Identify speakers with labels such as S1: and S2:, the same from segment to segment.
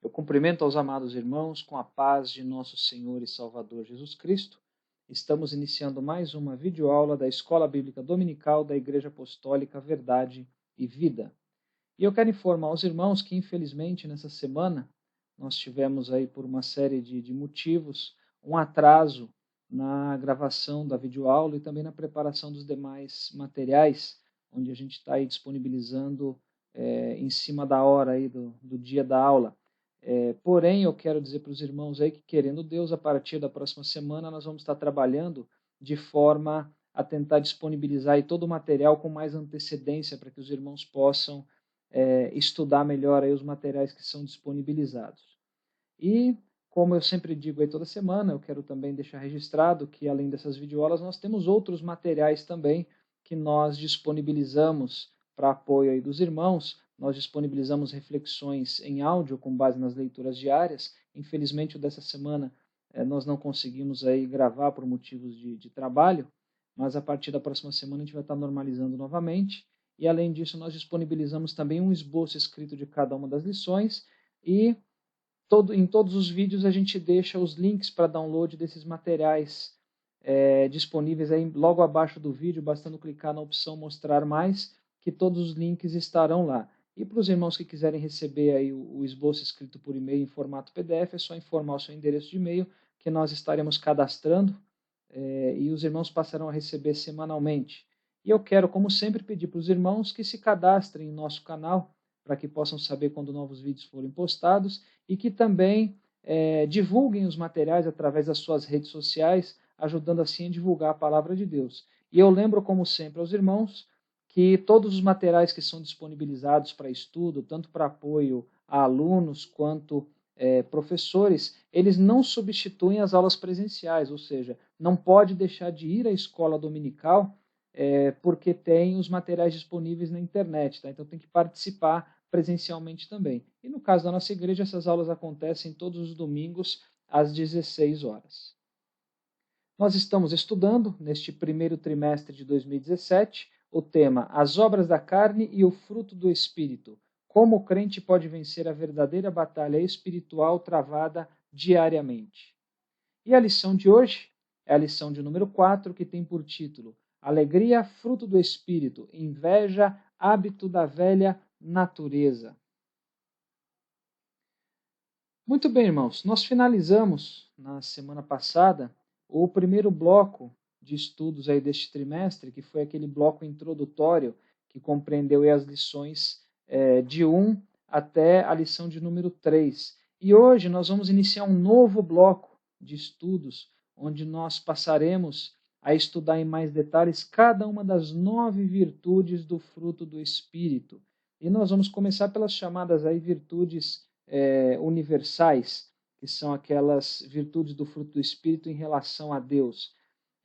S1: Eu cumprimento aos amados irmãos com a paz de nosso Senhor e Salvador Jesus Cristo. Estamos iniciando mais uma videoaula da Escola Bíblica Dominical da Igreja Apostólica Verdade e Vida. E eu quero informar aos irmãos que, infelizmente, nessa semana, nós tivemos aí, por uma série de motivos, um atraso na gravação da videoaula e também na preparação dos demais materiais, onde a gente está aí disponibilizando em cima da hora aí do dia da aula. Porém, eu quero dizer para os irmãos aí que, querendo Deus, a partir da próxima semana, nós vamos estar trabalhando de forma a tentar disponibilizar aí todo o material com mais antecedência para que os irmãos possam estudar melhor aí os materiais que são disponibilizados. E, como eu sempre digo aí toda semana, eu quero também deixar registrado que, além dessas videoaulas, nós temos outros materiais também que nós disponibilizamos para apoio aí dos irmãos. Nós disponibilizamos reflexões em áudio com base nas leituras diárias. Infelizmente, o dessa semana nós não conseguimos aí gravar por motivos de trabalho, mas a partir da próxima semana a gente vai estar normalizando novamente. E, além disso, nós disponibilizamos também um esboço escrito de cada uma das lições e em todos os vídeos a gente deixa os links para download desses materiais disponíveis aí logo abaixo do vídeo, bastando clicar na opção mostrar mais, que todos os links estarão lá. E para os irmãos que quiserem receber aí o esboço escrito por e-mail em formato PDF, é só informar o seu endereço de e-mail que nós estaremos cadastrando e os irmãos passarão a receber semanalmente. E eu quero, como sempre, pedir para os irmãos que se cadastrem em nosso canal, para que possam saber quando novos vídeos forem postados e que também divulguem os materiais através das suas redes sociais, ajudando assim a divulgar a palavra de Deus. E eu lembro, como sempre, aos irmãos que todos os materiais que são disponibilizados para estudo, tanto para apoio a alunos quanto professores, eles não substituem as aulas presenciais, ou seja, não pode deixar de ir à escola dominical porque tem os materiais disponíveis na internet, tá? Então tem que participar presencialmente também. E no caso da nossa igreja, essas aulas acontecem todos os domingos às 16 horas. Nós estamos estudando, neste primeiro trimestre de 2017, o tema As Obras da Carne e o Fruto do Espírito. Como o crente pode vencer a verdadeira batalha espiritual travada diariamente. E a lição de hoje é a lição de número 4, que tem por título Alegria, fruto do Espírito, inveja, hábito da velha natureza. Muito bem, irmãos, nós finalizamos na semana passada o primeiro bloco de estudos aí deste trimestre, que foi aquele bloco introdutório que compreendeu as lições de 1 até a lição de número 3. E hoje nós vamos iniciar um novo bloco de estudos, onde nós passaremos a estudar em mais detalhes cada uma das 9 virtudes do fruto do Espírito. E nós vamos começar pelas chamadas aí virtudes universais, que são aquelas virtudes do fruto do Espírito em relação a Deus.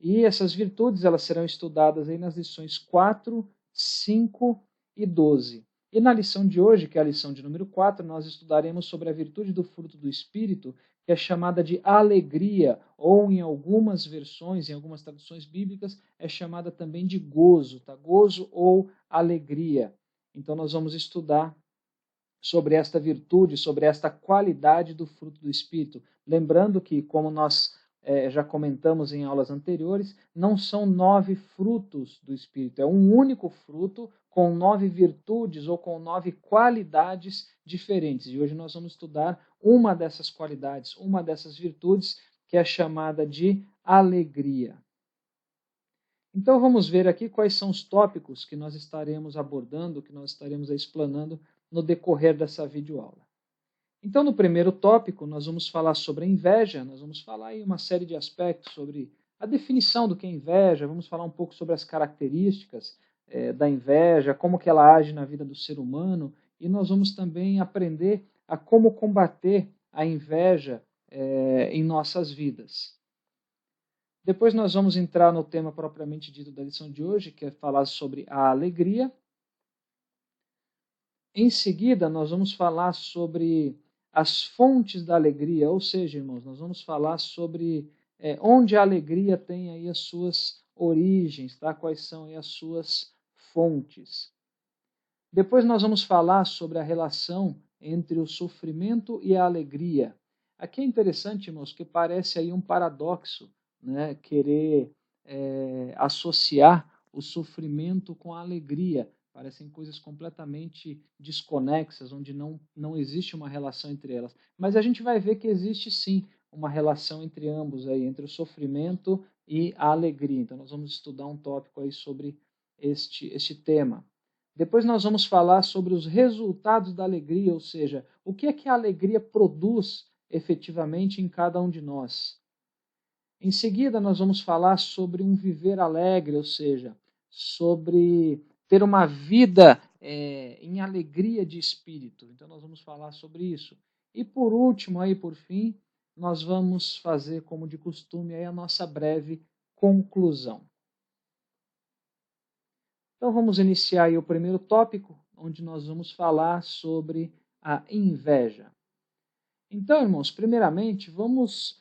S1: E essas virtudes elas serão estudadas aí nas lições 4, 5 e 12. E na lição de hoje, que é a lição de número 4, nós estudaremos sobre a virtude do fruto do Espírito, que é chamada de alegria, ou em algumas versões, em algumas traduções bíblicas, é chamada também de gozo, tá? Gozo ou alegria. Então nós vamos estudar sobre esta virtude, sobre esta qualidade do fruto do Espírito. Lembrando que, como nós já comentamos em aulas anteriores, não são 9 frutos do Espírito, é um único fruto com 9 virtudes ou com 9 qualidades diferentes. E hoje nós vamos estudar uma dessas qualidades, uma dessas virtudes, que é chamada de alegria. Então vamos ver aqui quais são os tópicos que nós estaremos abordando, que nós estaremos explanando no decorrer dessa videoaula. Então, no primeiro tópico, nós vamos falar sobre a inveja, nós vamos falar aí uma série de aspectos sobre a definição do que é inveja, vamos falar um pouco sobre as características da inveja, como que ela age na vida do ser humano, e nós vamos também aprender a como combater a inveja em nossas vidas. Depois nós vamos entrar no tema propriamente dito da lição de hoje, que é falar sobre a alegria. Em seguida, nós vamos falar sobre as fontes da alegria, ou seja, irmãos, nós vamos falar sobre onde a alegria tem aí as suas origens, tá? Quais são aí as suas fontes. Depois nós vamos falar sobre a relação entre o sofrimento e a alegria. Aqui é interessante, irmãos, que parece aí um paradoxo, né? Querer associar o sofrimento com a alegria. Parecem coisas completamente desconexas, onde não existe uma relação entre elas. Mas a gente vai ver que existe sim uma relação entre ambos, aí, entre o sofrimento e a alegria. Então nós vamos estudar um tópico aí sobre este tema. Depois nós vamos falar sobre os resultados da alegria, ou seja, o que é que a alegria produz efetivamente em cada um de nós. Em seguida, nós vamos falar sobre um viver alegre, ou seja, sobre ter uma vida em alegria de espírito. Então, nós vamos falar sobre isso. E por último, aí por fim, nós vamos fazer, como de costume, aí a nossa breve conclusão. Então, vamos iniciar aí o primeiro tópico, onde nós vamos falar sobre a inveja. Então, irmãos, primeiramente, vamos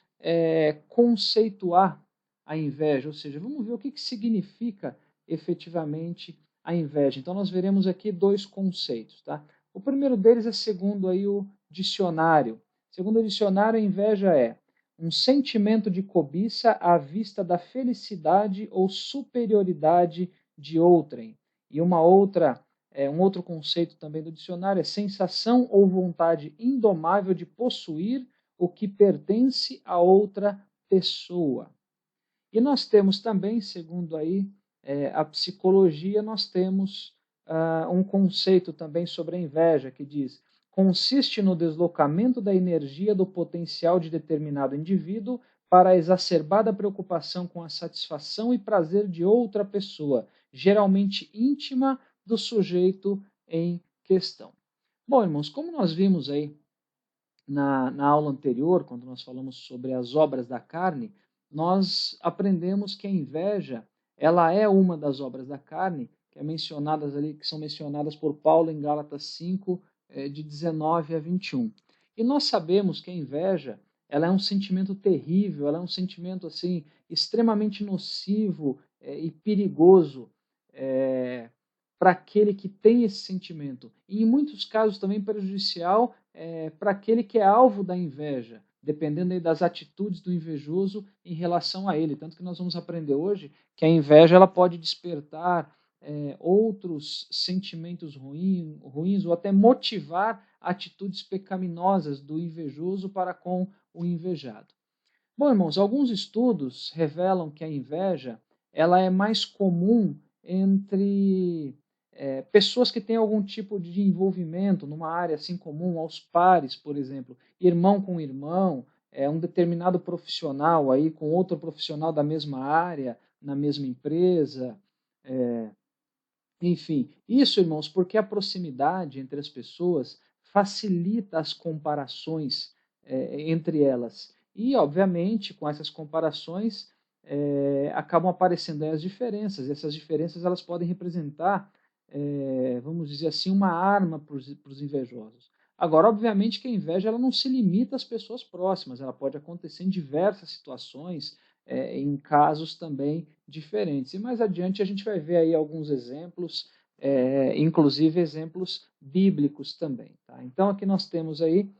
S1: conceituar a inveja, ou seja, vamos ver o que significa efetivamente a inveja. Então, nós veremos aqui dois conceitos. Tá? O primeiro deles é segundo aí o dicionário. Segundo o dicionário, a inveja é um sentimento de cobiça à vista da felicidade ou superioridade de outrem. E um outro conceito também do dicionário é sensação ou vontade indomável de possuir o que pertence a outra pessoa. E nós temos também, segundo aí a psicologia, nós temos um conceito também sobre a inveja que diz: consiste no deslocamento da energia do potencial de determinado indivíduo para a exacerbada preocupação com a satisfação e prazer de outra pessoa, geralmente íntima do sujeito em questão. Bom, irmãos, como nós vimos aí na aula anterior, quando nós falamos sobre as obras da carne, nós aprendemos que a inveja, ela é uma das obras da carne, que são mencionadas por Paulo em Gálatas 5, de 19 a 21. E nós sabemos que a inveja, ela é um sentimento terrível, ela é um sentimento assim extremamente nocivo e perigoso para aquele que tem esse sentimento. E em muitos casos também prejudicial para aquele que é alvo da inveja, dependendo aí das atitudes do invejoso em relação a ele. Tanto que nós vamos aprender hoje que a inveja ela pode despertar outros sentimentos ruins ou até motivar atitudes pecaminosas do invejoso para com o invejado. Bom, irmãos, alguns estudos revelam que a inveja ela é mais comum entre pessoas que têm algum tipo de envolvimento numa área assim comum, aos pares, por exemplo, irmão com irmão, um determinado profissional aí com outro profissional da mesma área, na mesma empresa, enfim. Isso, irmãos, porque a proximidade entre as pessoas facilita as comparações entre elas. E, obviamente, com essas comparações, acabam aparecendo aí as diferenças. E essas diferenças elas podem representar vamos dizer assim, uma arma para os invejosos. Agora, obviamente que a inveja ela não se limita às pessoas próximas, ela pode acontecer em diversas situações, em casos também diferentes. E mais adiante a gente vai ver aí alguns exemplos, inclusive exemplos bíblicos também. Tá? Então aqui nós temos aí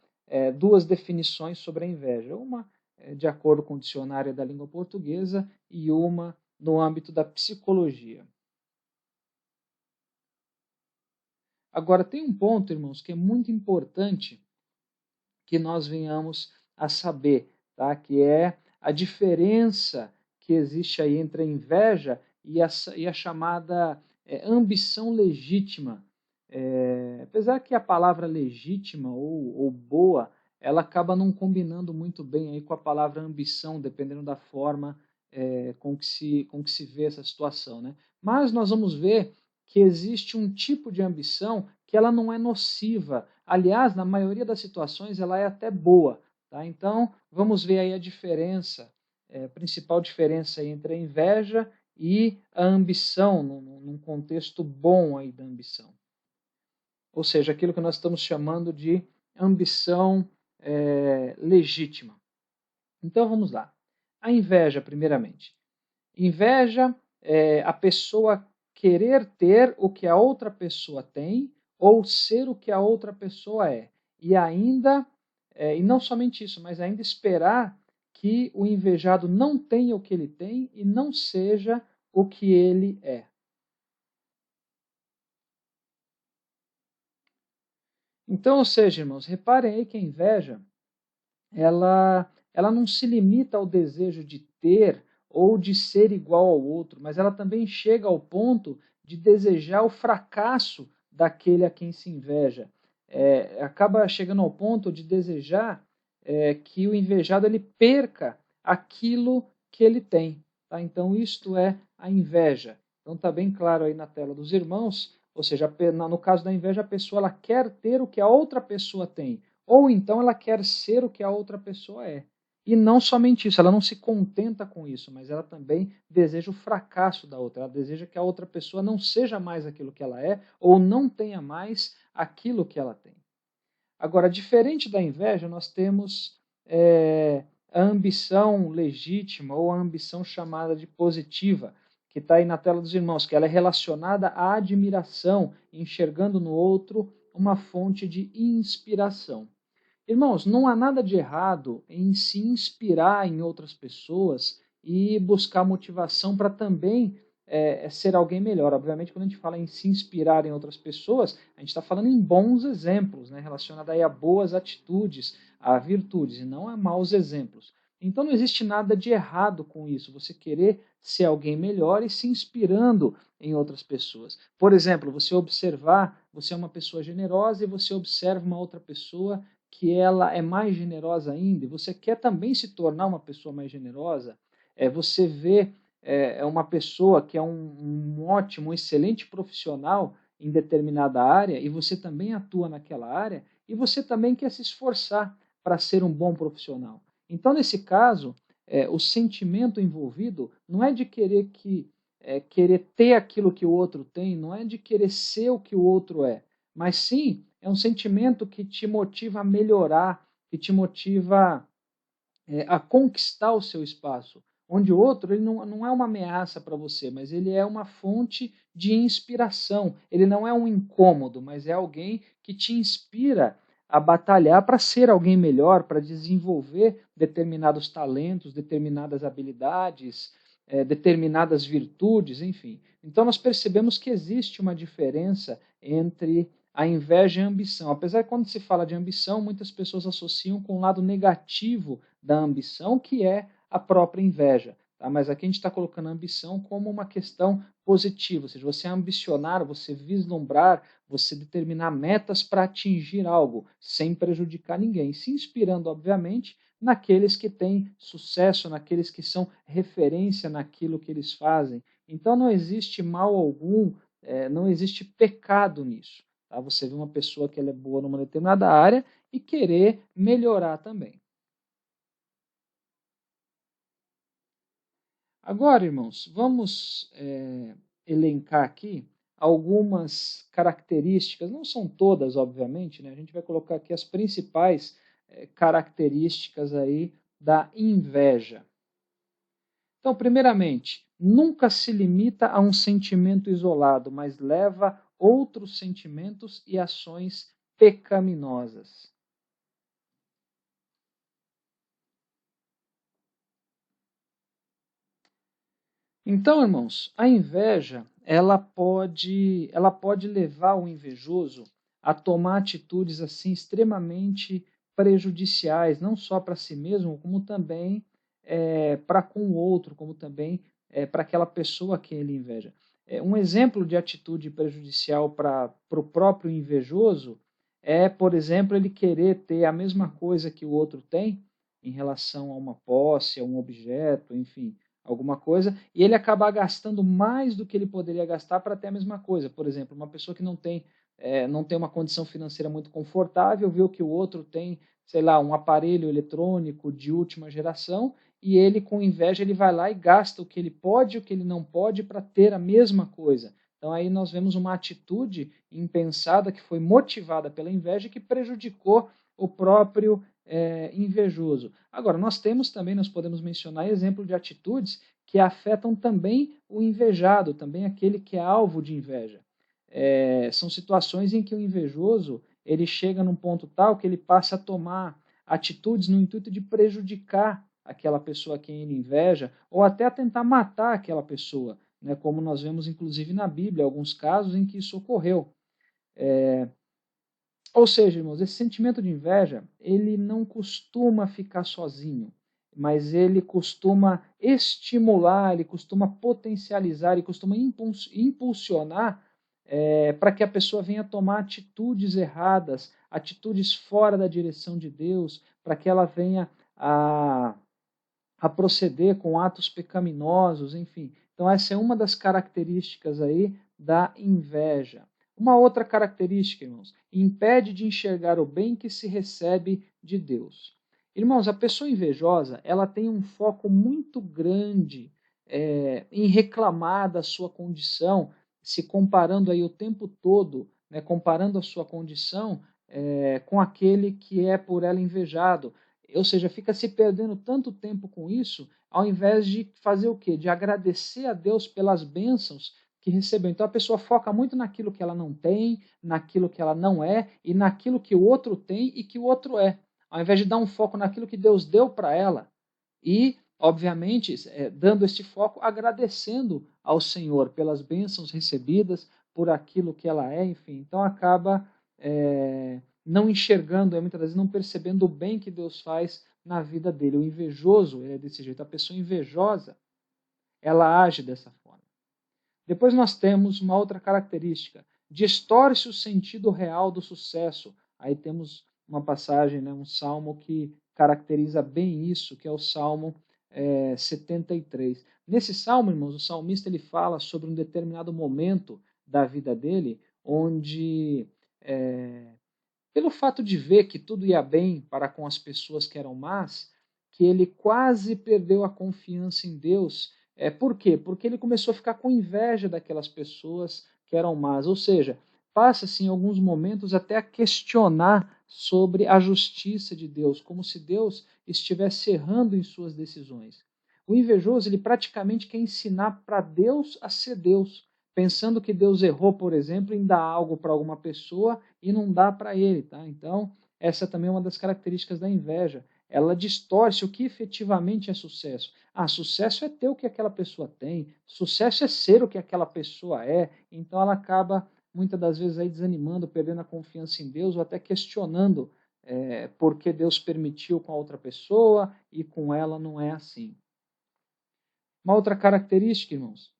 S1: duas definições sobre a inveja, uma de acordo com o dicionário da língua portuguesa e uma no âmbito da psicologia. Agora, tem um ponto, irmãos, que é muito importante que nós venhamos a saber, tá? Que é a diferença que existe aí entre a inveja e a chamada ambição legítima. Apesar que a palavra legítima ou boa, ela acaba não combinando muito bem aí com a palavra ambição, dependendo da forma com que se vê essa situação, né? Mas nós vamos ver que existe um tipo de ambição que ela não é nociva. Aliás, na maioria das situações, ela é até boa. Tá? Então, vamos ver aí a diferença, a principal diferença entre a inveja e a ambição, num contexto bom aí da ambição. Ou seja, aquilo que nós estamos chamando de ambição legítima. Então, vamos lá. A inveja, primeiramente. Inveja é a pessoa querer ter o que a outra pessoa tem ou ser o que a outra pessoa é. e ainda, e não somente isso, mas ainda esperar que o invejado não tenha o que ele tem e não seja o que ele é. Então, ou seja, irmãos, reparem aí que a inveja, ela não se limita ao desejo de ter ou de ser igual ao outro, mas ela também chega ao ponto de desejar o fracasso daquele a quem se inveja. Acaba chegando ao ponto de desejar que o invejado ele perca aquilo que ele tem. Tá? Então, isto é a inveja. Então, está bem claro aí na tela dos irmãos, ou seja, no caso da inveja, a pessoa ela quer ter o que a outra pessoa tem, ou então ela quer ser o que a outra pessoa é. E não somente isso, ela não se contenta com isso, mas ela também deseja o fracasso da outra. Ela deseja que a outra pessoa não seja mais aquilo que ela é, ou não tenha mais aquilo que ela tem. Agora, diferente da inveja, nós temos a ambição legítima, ou a ambição chamada de positiva, que está aí na tela dos irmãos, que ela é relacionada à admiração, enxergando no outro uma fonte de inspiração. Irmãos, não há nada de errado em se inspirar em outras pessoas e buscar motivação para também ser alguém melhor. Obviamente, quando a gente fala em se inspirar em outras pessoas, a gente está falando em bons exemplos, né, relacionado aí a boas atitudes, a virtudes, e não a maus exemplos. Então não existe nada de errado com isso, você querer ser alguém melhor e se inspirando em outras pessoas. Por exemplo, você observar, você é uma pessoa generosa e você observa uma outra pessoa que ela é mais generosa ainda, e você quer também se tornar uma pessoa mais generosa, você vê uma pessoa que é um ótimo, um excelente profissional em determinada área, e você também atua naquela área, e você também quer se esforçar para ser um bom profissional. Então, nesse caso, o sentimento envolvido não é de querer ter aquilo que o outro tem, não é de querer ser o que o outro é, mas sim é um sentimento que te motiva a melhorar, que te motiva a conquistar o seu espaço. Onde o outro ele não é uma ameaça para você, mas ele é uma fonte de inspiração. Ele não é um incômodo, mas é alguém que te inspira a batalhar para ser alguém melhor, para desenvolver determinados talentos, determinadas habilidades, determinadas virtudes, enfim. Então nós percebemos que existe uma diferença entre a inveja e a ambição. Apesar que quando se fala de ambição, muitas pessoas associam com o lado negativo da ambição, que é a própria inveja. Tá? Mas aqui a gente está colocando a ambição como uma questão positiva, ou seja, você ambicionar, você vislumbrar, você determinar metas para atingir algo, sem prejudicar ninguém, se inspirando, obviamente, naqueles que têm sucesso, naqueles que são referência naquilo que eles fazem. Então não existe mal algum, não existe pecado nisso. Tá? Você vê uma pessoa que ela é boa numa determinada área e querer melhorar também. Agora, irmãos, vamos elencar aqui algumas características, não são todas, obviamente, né? A gente vai colocar aqui as principais características aí da inveja. Então, primeiramente, nunca se limita a um sentimento isolado, mas leva outros sentimentos e ações pecaminosas. Então, irmãos, a inveja, ela pode levar o invejoso a tomar atitudes assim extremamente prejudiciais, não só para si mesmo, como também para com o outro, como também para aquela pessoa a quem ele inveja. Um exemplo de atitude prejudicial para o próprio invejoso é, por exemplo, ele querer ter a mesma coisa que o outro tem em relação a uma posse, a um objeto, enfim, alguma coisa, e ele acabar gastando mais do que ele poderia gastar para ter a mesma coisa. Por exemplo, uma pessoa que não tem uma condição financeira muito confortável, vê que o outro tem, sei lá, um aparelho eletrônico de última geração, e ele, com inveja, ele vai lá e gasta o que ele pode e o que ele não pode para ter a mesma coisa. Então aí nós vemos uma atitude impensada que foi motivada pela inveja e que prejudicou o próprio invejoso. Agora, nós podemos mencionar exemplo de atitudes que afetam também o invejado, também aquele que é alvo de inveja. São situações em que o invejoso ele chega num ponto tal que ele passa a tomar atitudes no intuito de prejudicar aquela pessoa a quem ele inveja, ou até a tentar matar aquela pessoa, né, como nós vemos inclusive na Bíblia, alguns casos em que isso ocorreu. Ou seja, irmãos, esse sentimento de inveja, ele não costuma ficar sozinho, mas ele costuma estimular, ele costuma potencializar, ele costuma impulsionar para que a pessoa venha tomar atitudes erradas, atitudes fora da direção de Deus, para que ela venha a proceder com atos pecaminosos, enfim. Então essa é uma das características aí da inveja. Uma outra característica, irmãos, impede de enxergar o bem que se recebe de Deus. Irmãos, a pessoa invejosa, ela tem um foco muito grande em reclamar da sua condição, se comparando aí o tempo todo, né, comparando a sua condição com aquele que é por ela invejado. Ou seja, fica se perdendo tanto tempo com isso, ao invés de fazer o quê? De agradecer a Deus pelas bênçãos que recebeu. Então a pessoa foca muito naquilo que ela não tem, naquilo que ela não é e naquilo que o outro tem e que o outro é, ao invés de dar um foco naquilo que Deus deu para ela e, obviamente, dando esse foco, agradecendo ao Senhor pelas bênçãos recebidas, por aquilo que ela é, enfim. Então acaba não enxergando, muitas vezes não percebendo o bem que Deus faz na vida dele. O invejoso é desse jeito, a pessoa invejosa, ela age dessa forma. Depois nós temos uma outra característica, distorce o sentido real do sucesso. Aí temos uma passagem, né, um salmo que caracteriza bem isso, que é o Salmo 73. Nesse salmo, irmãos, o salmista ele fala sobre um determinado momento da vida dele, onde, pelo fato de ver que tudo ia bem para com as pessoas que eram más, que ele quase perdeu a confiança em Deus. Por quê? Porque ele começou a ficar com inveja daquelas pessoas que eram más. Ou seja, passa-se em alguns momentos até a questionar sobre a justiça de Deus, como se Deus estivesse errando em suas decisões. O invejoso, ele praticamente quer ensinar para Deus a ser Deus, pensando que Deus errou, por exemplo, em dar algo para alguma pessoa e não dá para ele, tá? Então, essa também é uma das características da inveja. Ela distorce o que efetivamente é sucesso. Sucesso é ter o que aquela pessoa tem, sucesso é ser o que aquela pessoa é. Então ela acaba, muitas das vezes, aí desanimando, perdendo a confiança em Deus, ou até questionando por que Deus permitiu com a outra pessoa e com ela não é assim. Uma outra característica, irmãos,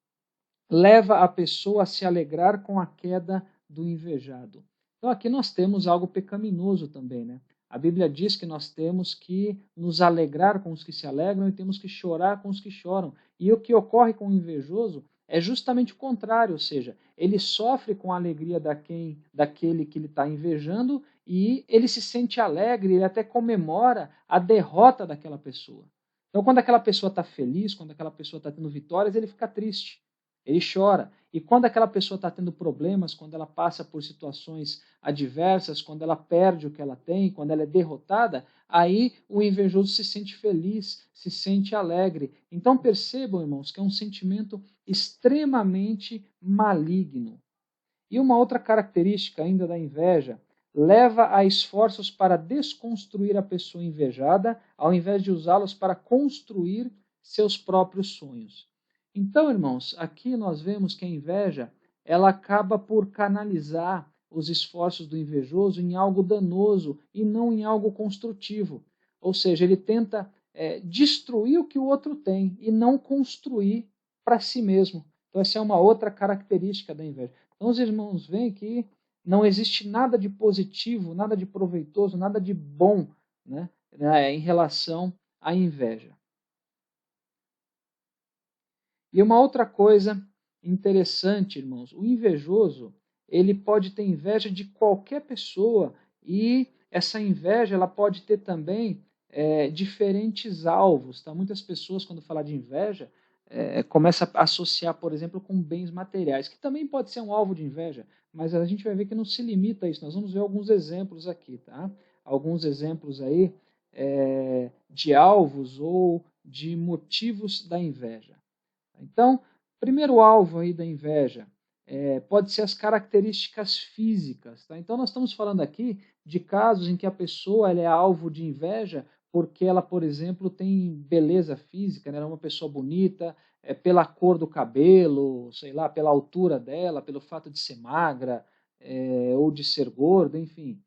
S1: leva a pessoa a se alegrar com a queda do invejado. Então aqui nós temos algo pecaminoso também, né? A Bíblia diz que nós temos que nos alegrar com os que se alegram e temos que chorar com os que choram. E o que ocorre com o invejoso é justamente o contrário, ou seja, ele sofre com a alegria daquele que ele está invejando e ele se sente alegre, ele até comemora a derrota daquela pessoa. Então quando aquela pessoa está feliz, quando aquela pessoa está tendo vitórias, ele fica triste. Ele chora. E quando aquela pessoa está tendo problemas, quando ela passa por situações adversas, quando ela perde o que ela tem, quando ela é derrotada, aí o invejoso se sente feliz, se sente alegre. Então percebam, irmãos, que é um sentimento extremamente maligno. E uma outra característica ainda da inveja leva a esforços para desconstruir a pessoa invejada, ao invés de usá-los para construir seus próprios sonhos. Então, irmãos, aqui nós vemos que a inveja, ela acaba por canalizar os esforços do invejoso em algo danoso e não em algo construtivo. Ou seja, ele tenta destruir o que o outro tem e não construir para si mesmo. Então, essa é uma outra característica da inveja. Então, os irmãos veem que não existe nada de positivo, nada de proveitoso, nada de bom, né, em relação à inveja. E uma outra coisa interessante, irmãos, o invejoso, ele pode ter inveja de qualquer pessoa e essa inveja ela pode ter também diferentes alvos. Tá? Muitas pessoas, quando falam de inveja, começam a associar, por exemplo, com bens materiais, que também pode ser um alvo de inveja, mas a gente vai ver que não se limita a isso. Nós vamos ver alguns exemplos aqui, tá? Alguns exemplos aí de alvos ou de motivos da inveja. Então, primeiro alvo aí da inveja pode ser as características físicas. Tá? Então, nós estamos falando aqui de casos em que a pessoa ela é alvo de inveja porque ela, por exemplo, tem beleza física, né? Ela é uma pessoa bonita, pela cor do cabelo, sei lá, pela altura dela, pelo fato de ser magra, ou de ser gorda, enfim.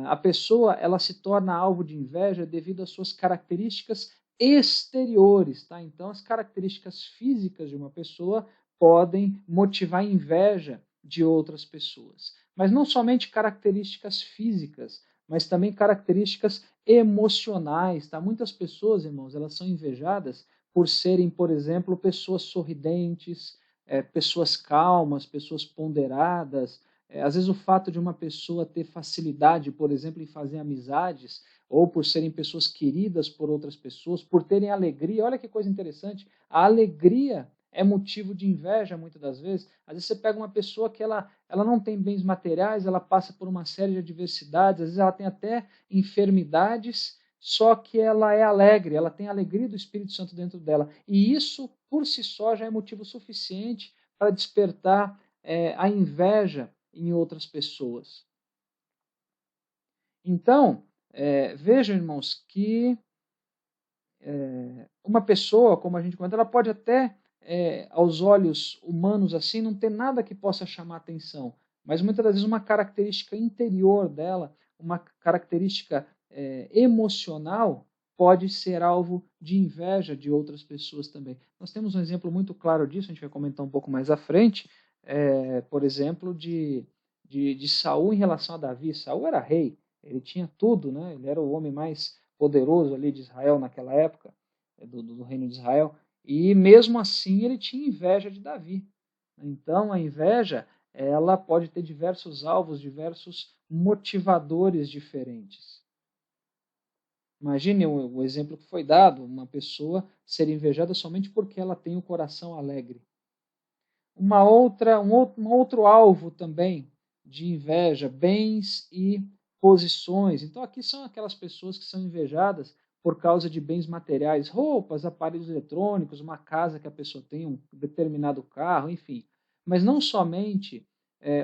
S1: A pessoa ela se torna alvo de inveja devido às suas características exteriores. Tá? Então, as características físicas de uma pessoa podem motivar inveja de outras pessoas. Mas não somente características físicas, mas também características emocionais. Tá? Muitas pessoas, irmãos, elas são invejadas por serem, por exemplo, pessoas sorridentes, pessoas calmas, pessoas ponderadas. Às vezes o fato de uma pessoa ter facilidade, por exemplo, em fazer amizades, ou por serem pessoas queridas por outras pessoas, por terem alegria. Olha que coisa interessante, a alegria é motivo de inveja muitas das vezes. Às vezes você pega uma pessoa que ela não tem bens materiais, ela passa por uma série de adversidades, às vezes ela tem até enfermidades, só que ela é alegre, ela tem a alegria do Espírito Santo dentro dela. E isso, por si só, já é motivo suficiente para despertar a inveja em outras pessoas. Então, vejam, irmãos, que uma pessoa, como a gente comentou, ela pode até, aos olhos humanos, assim, não ter nada que possa chamar atenção, mas muitas das vezes uma característica interior dela, uma característica emocional, pode ser alvo de inveja de outras pessoas também. Nós temos um exemplo muito claro disso, a gente vai comentar um pouco mais à frente, por exemplo, de Saul em relação a Davi. Saul era rei, ele tinha tudo, né? Ele era o homem mais poderoso ali de Israel naquela época, do reino de Israel, e mesmo assim ele tinha inveja de Davi. Então a inveja ela pode ter diversos alvos, diversos motivadores diferentes. Imagine o exemplo que foi dado, uma pessoa ser invejada somente porque ela tem o coração alegre. Um outro alvo também de inveja, bens e posições. Então aqui são aquelas pessoas que são invejadas por causa de bens materiais, roupas, aparelhos eletrônicos, uma casa que a pessoa tem, um determinado carro, enfim. Mas não somente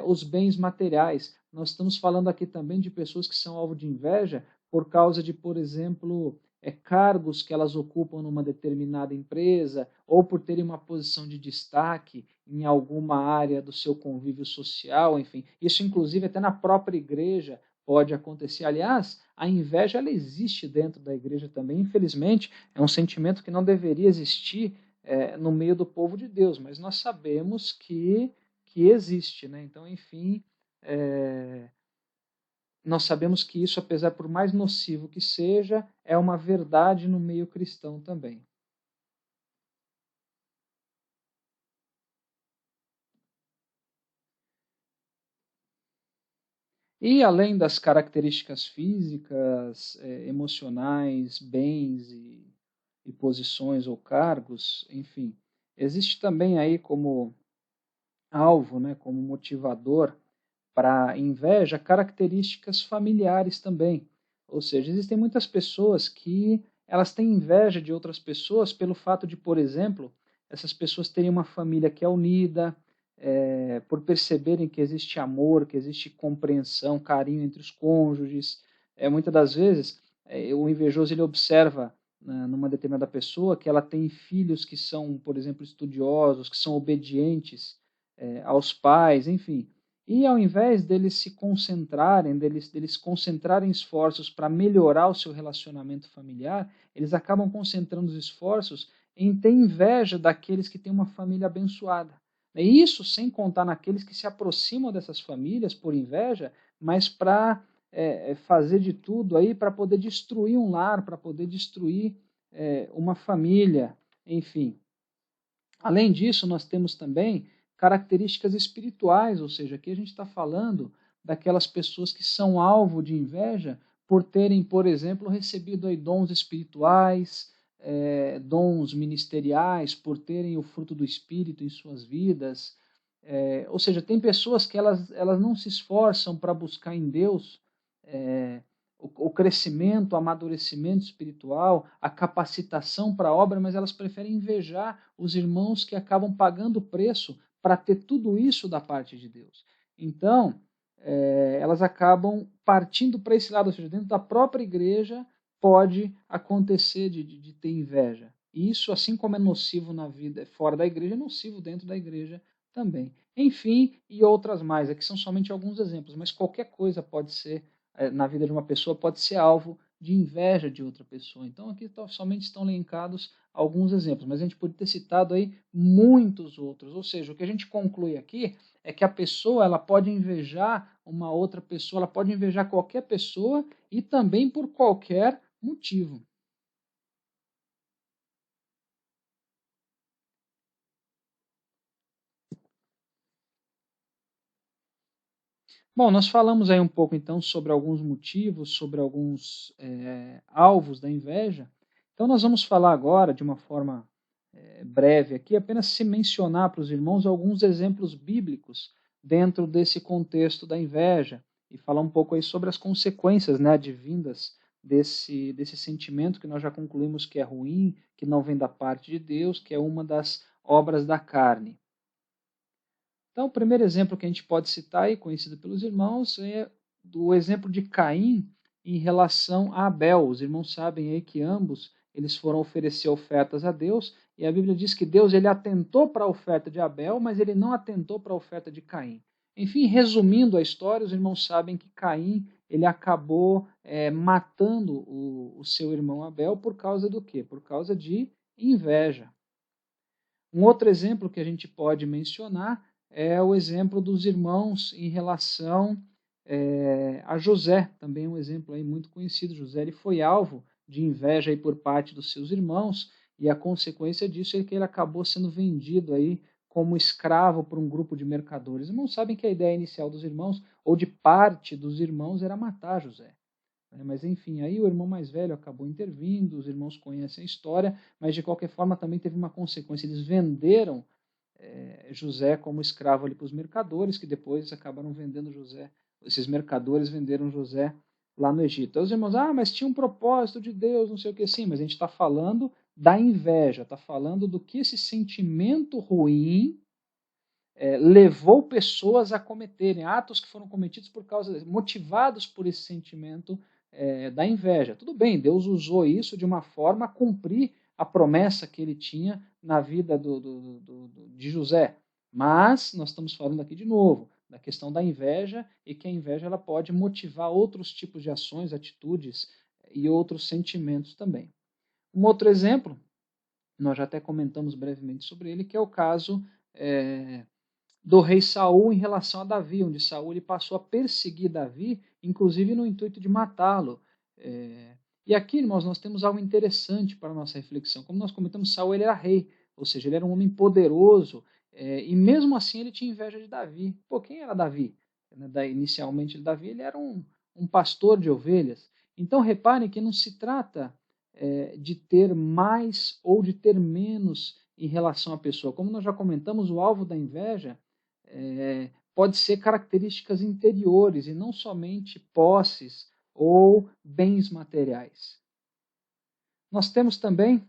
S1: os bens materiais. Nós estamos falando aqui também de pessoas que são alvo de inveja por causa de, por exemplo, cargos que elas ocupam numa determinada empresa, ou por terem uma posição de destaque em alguma área do seu convívio social, enfim. Isso, inclusive, até na própria igreja pode acontecer. Aliás, a inveja ela existe dentro da igreja também, infelizmente, é um sentimento que não deveria existir no meio do povo de Deus, mas nós sabemos que existe, né? Então, enfim, nós sabemos que isso, apesar por mais nocivo que seja, é uma verdade no meio cristão também. E além das características físicas, emocionais, bens e posições ou cargos, enfim, existe também aí como alvo, né, como motivador para inveja, características familiares também. Ou seja, existem muitas pessoas que elas têm inveja de outras pessoas pelo fato de, por exemplo, essas pessoas terem uma família que é unida, por perceberem que existe amor, que existe compreensão, carinho entre os cônjuges. Muitas das vezes, o invejoso ele observa numa determinada pessoa que ela tem filhos que são, por exemplo, estudiosos, que são obedientes aos pais, enfim. E ao invés deles se concentrarem, deles concentrarem esforços para melhorar o seu relacionamento familiar, eles acabam concentrando os esforços em ter inveja daqueles que têm uma família abençoada. E isso sem contar naqueles que se aproximam dessas famílias por inveja, mas para fazer de tudo aí para poder destruir um lar, para poder destruir uma família, enfim. Além disso, nós temos também características espirituais, ou seja, aqui a gente está falando daquelas pessoas que são alvo de inveja por terem, por exemplo, recebido aí dons espirituais, dons ministeriais, por terem o fruto do Espírito em suas vidas. Ou seja, tem pessoas que elas não se esforçam para buscar em Deus o crescimento, o amadurecimento espiritual, a capacitação para a obra, mas elas preferem invejar os irmãos que acabam pagando o preço para ter tudo isso da parte de Deus. Então, elas acabam partindo para esse lado, ou seja, dentro da própria igreja pode acontecer de ter inveja. E isso, assim como é nocivo na vida fora da igreja, é nocivo dentro da igreja também. Enfim, e outras mais. Aqui são somente alguns exemplos, mas qualquer coisa pode ser, na vida de uma pessoa, pode ser alvo de inveja de outra pessoa. Então, aqui somente estão elencados alguns exemplos, mas a gente pode ter citado aí muitos outros. Ou seja, o que a gente conclui aqui é que a pessoa ela pode invejar uma outra pessoa, ela pode invejar qualquer pessoa e também por qualquer motivo. Bom, nós falamos aí um pouco então sobre alguns motivos, sobre alguns alvos da inveja. Então nós vamos falar agora de uma forma breve aqui, apenas se mencionar para os irmãos alguns exemplos bíblicos dentro desse contexto da inveja e falar um pouco aí sobre as consequências, né, advindas desse sentimento que nós já concluímos que é ruim, que não vem da parte de Deus, que é uma das obras da carne. Então, o primeiro exemplo que a gente pode citar, aí, conhecido pelos irmãos, é do exemplo de Caim em relação a Abel. Os irmãos sabem aí que ambos eles foram oferecer ofertas a Deus, e a Bíblia diz que Deus ele atentou para a oferta de Abel, mas ele não atentou para a oferta de Caim. Enfim, resumindo a história, os irmãos sabem que Caim ele acabou matando o seu irmão Abel por causa do quê? Por causa de inveja. Um outro exemplo que a gente pode mencionar é o exemplo dos irmãos em relação a José, também um exemplo aí muito conhecido. José ele foi alvo de inveja aí por parte dos seus irmãos, e a consequência disso é que ele acabou sendo vendido aí como escravo por um grupo de mercadores. Os irmãos sabem que a ideia inicial dos irmãos, ou de parte dos irmãos, era matar José. Mas enfim, aí o irmão mais velho acabou intervindo, os irmãos conhecem a história, mas de qualquer forma também teve uma consequência. Eles venderam José como escravo ali para os mercadores, que depois acabaram vendendo José. Esses mercadores venderam José lá no Egito. Aí os irmãos, mas tinha um propósito de Deus, não sei o que, sim, mas a gente está falando da inveja, está falando do que esse sentimento ruim levou pessoas a cometerem atos que foram cometidos motivados por esse sentimento da inveja. Tudo bem, Deus usou isso de uma forma a cumprir a promessa que ele tinha na vida de José. Mas nós estamos falando aqui de novo da questão da inveja, e que a inveja ela pode motivar outros tipos de ações, atitudes e outros sentimentos também. Um outro exemplo, nós já até comentamos brevemente sobre ele, que é o caso do rei Saul em relação a Davi, onde Saul ele passou a perseguir Davi, inclusive no intuito de matá-lo. E aqui, irmãos, nós temos algo interessante para a nossa reflexão. Como nós comentamos, Saul ele era rei, ou seja, ele era um homem poderoso, e mesmo assim ele tinha inveja de Davi. Pô, quem era Davi? Inicialmente, Davi ele era um pastor de ovelhas. Então, reparem que não se trata de ter mais ou de ter menos em relação à pessoa. Como nós já comentamos, o alvo da inveja pode ser características interiores e não somente posses ou bens materiais. Nós temos também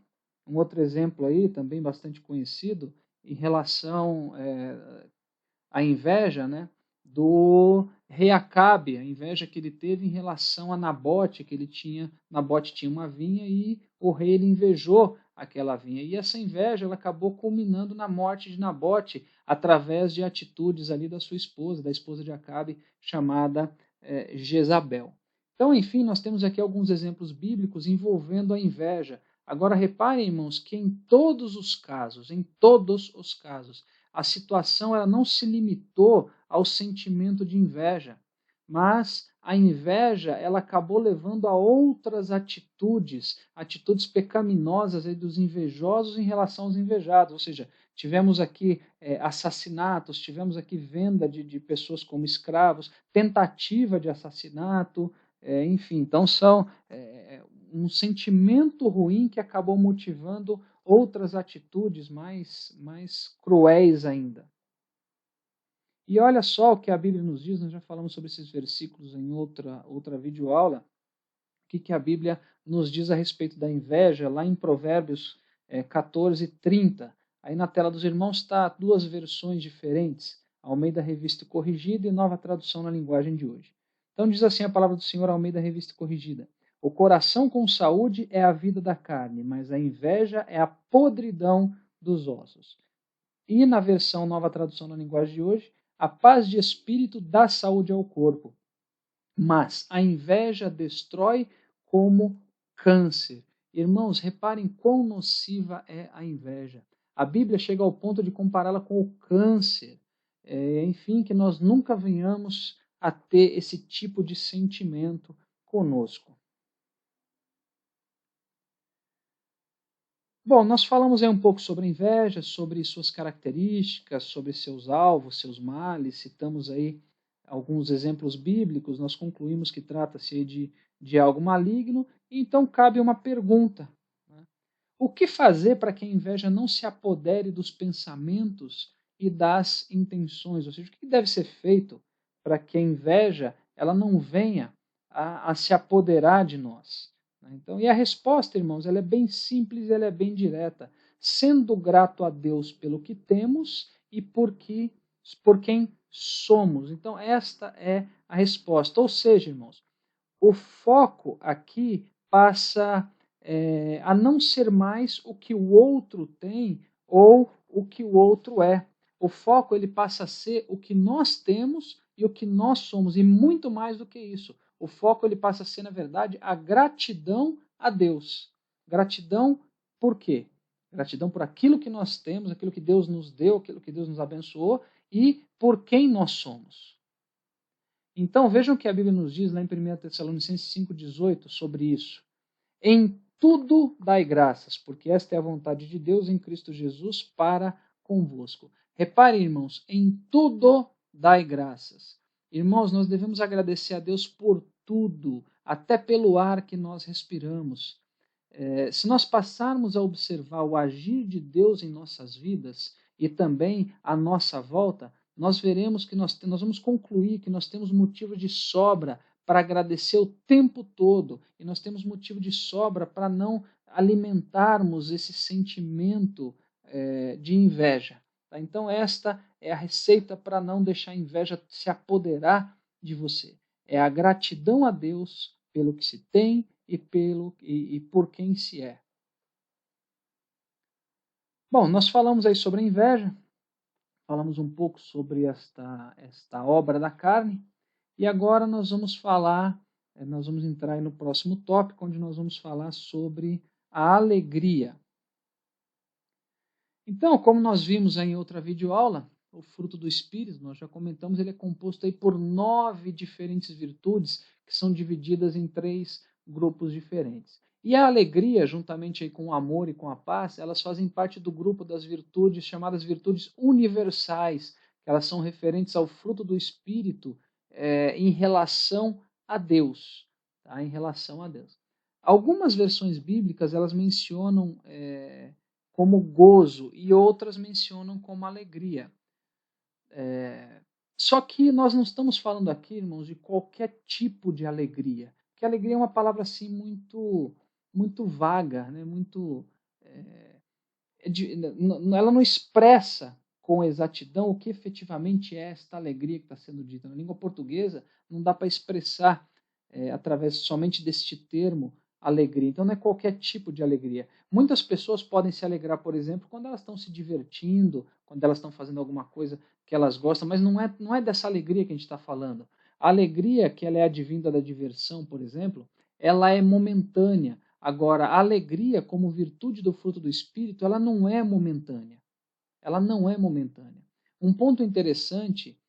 S1: um outro exemplo aí, também bastante conhecido, em relação à inveja, né, do rei Acabe, a inveja que ele teve em relação a Nabote, que ele tinha, Nabote tinha uma vinha e o rei ele invejou aquela vinha. E essa inveja ela acabou culminando na morte de Nabote através de atitudes ali da sua esposa, da esposa de Acabe, chamada Jezabel. Então, enfim, nós temos aqui alguns exemplos bíblicos envolvendo a inveja. Agora, reparem, irmãos, que em todos os casos, a situação ela não se limitou ao sentimento de inveja, mas a inveja ela acabou levando a outras atitudes pecaminosas dos invejosos em relação aos invejados. Ou seja, tivemos aqui assassinatos, tivemos aqui venda de pessoas como escravos, tentativa de assassinato, enfim, então são um sentimento ruim que acabou motivando outras atitudes mais cruéis ainda. E olha só o que a Bíblia nos diz, nós já falamos sobre esses versículos em outra videoaula, o que a Bíblia nos diz a respeito da inveja, lá em Provérbios 14:30. Aí na tela dos irmãos está duas versões diferentes, Almeida Revista e Corrigida e Nova Tradução na Linguagem de hoje. Então diz assim a palavra do Senhor, Almeida Revista e Corrigida. O coração com saúde é a vida da carne, mas a inveja é a podridão dos ossos. E na versão Nova Tradução na Linguagem de hoje, a paz de espírito dá saúde ao corpo, mas a inveja destrói como câncer. Irmãos, reparem quão nociva é a inveja. A Bíblia chega ao ponto de compará-la com o câncer. Enfim, que nós nunca venhamos a ter esse tipo de sentimento conosco. Bom, nós falamos aí um pouco sobre a inveja, sobre suas características, sobre seus alvos, seus males, citamos aí alguns exemplos bíblicos, nós concluímos que trata-se de algo maligno, e então cabe uma pergunta. Né? O que fazer para que a inveja não se apodere dos pensamentos e das intenções? Ou seja, o que deve ser feito para que a inveja ela não venha a se apoderar de nós? Então, e a resposta, irmãos, ela é bem simples, ela é bem direta. Sendo grato a Deus pelo que temos e por quem somos. Então, esta é a resposta. Ou seja, irmãos, o foco aqui passa a não ser mais o que o outro tem ou o que o outro é. O foco ele passa a ser o que nós temos e o que nós somos, e muito mais do que isso. O foco ele passa a ser, na verdade, a gratidão a Deus. Gratidão por quê? Gratidão por aquilo que nós temos, aquilo que Deus nos deu, aquilo que Deus nos abençoou e por quem nós somos. Então vejam o que a Bíblia nos diz lá em 1 Tessalonicenses 5,18 sobre isso. Em tudo dai graças, porque esta é a vontade de Deus em Cristo Jesus para convosco. Reparem, irmãos, em tudo dai graças. Irmãos, nós devemos agradecer a Deus por tudo, até pelo ar que nós respiramos. Se nós passarmos a observar o agir de Deus em nossas vidas e também à nossa volta, nós veremos que nós vamos concluir que nós temos motivo de sobra para agradecer o tempo todo, e nós temos motivo de sobra para não alimentarmos esse sentimento de inveja. Tá? Então esta é a receita para não deixar a inveja se apoderar de você. É a gratidão a Deus pelo que se tem e por quem se é. Bom, nós falamos aí sobre a inveja, falamos um pouco sobre esta obra da carne, e agora nós vamos entrar aí no próximo tópico, onde nós vamos falar sobre a alegria. Então, como nós vimos aí em outra videoaula, o fruto do Espírito, nós já comentamos, ele é composto aí por 9 diferentes virtudes, que são divididas em 3 grupos diferentes. E a alegria, juntamente aí com o amor e com a paz, elas fazem parte do grupo das virtudes chamadas virtudes universais, que elas são referentes ao fruto do Espírito em relação a Deus. Tá? Em relação a Deus. Algumas versões bíblicas, elas mencionam como gozo e outras mencionam como alegria. Só que nós não estamos falando aqui, irmãos, de qualquer tipo de alegria. Porque alegria é uma palavra assim muito vaga, né? Ela não expressa com exatidão o que efetivamente é esta alegria que está sendo dita. Na língua portuguesa não dá para expressar através somente deste termo alegria. Então não é qualquer tipo de alegria. Muitas pessoas podem se alegrar, por exemplo, quando elas estão se divertindo, quando elas estão fazendo alguma coisa que elas gostam, mas não é dessa alegria que a gente está falando. A alegria, que ela é advinda da diversão, por exemplo, ela é momentânea. Agora, a alegria, como virtude do fruto do Espírito, ela não é momentânea. Ela não é momentânea. Um ponto interessante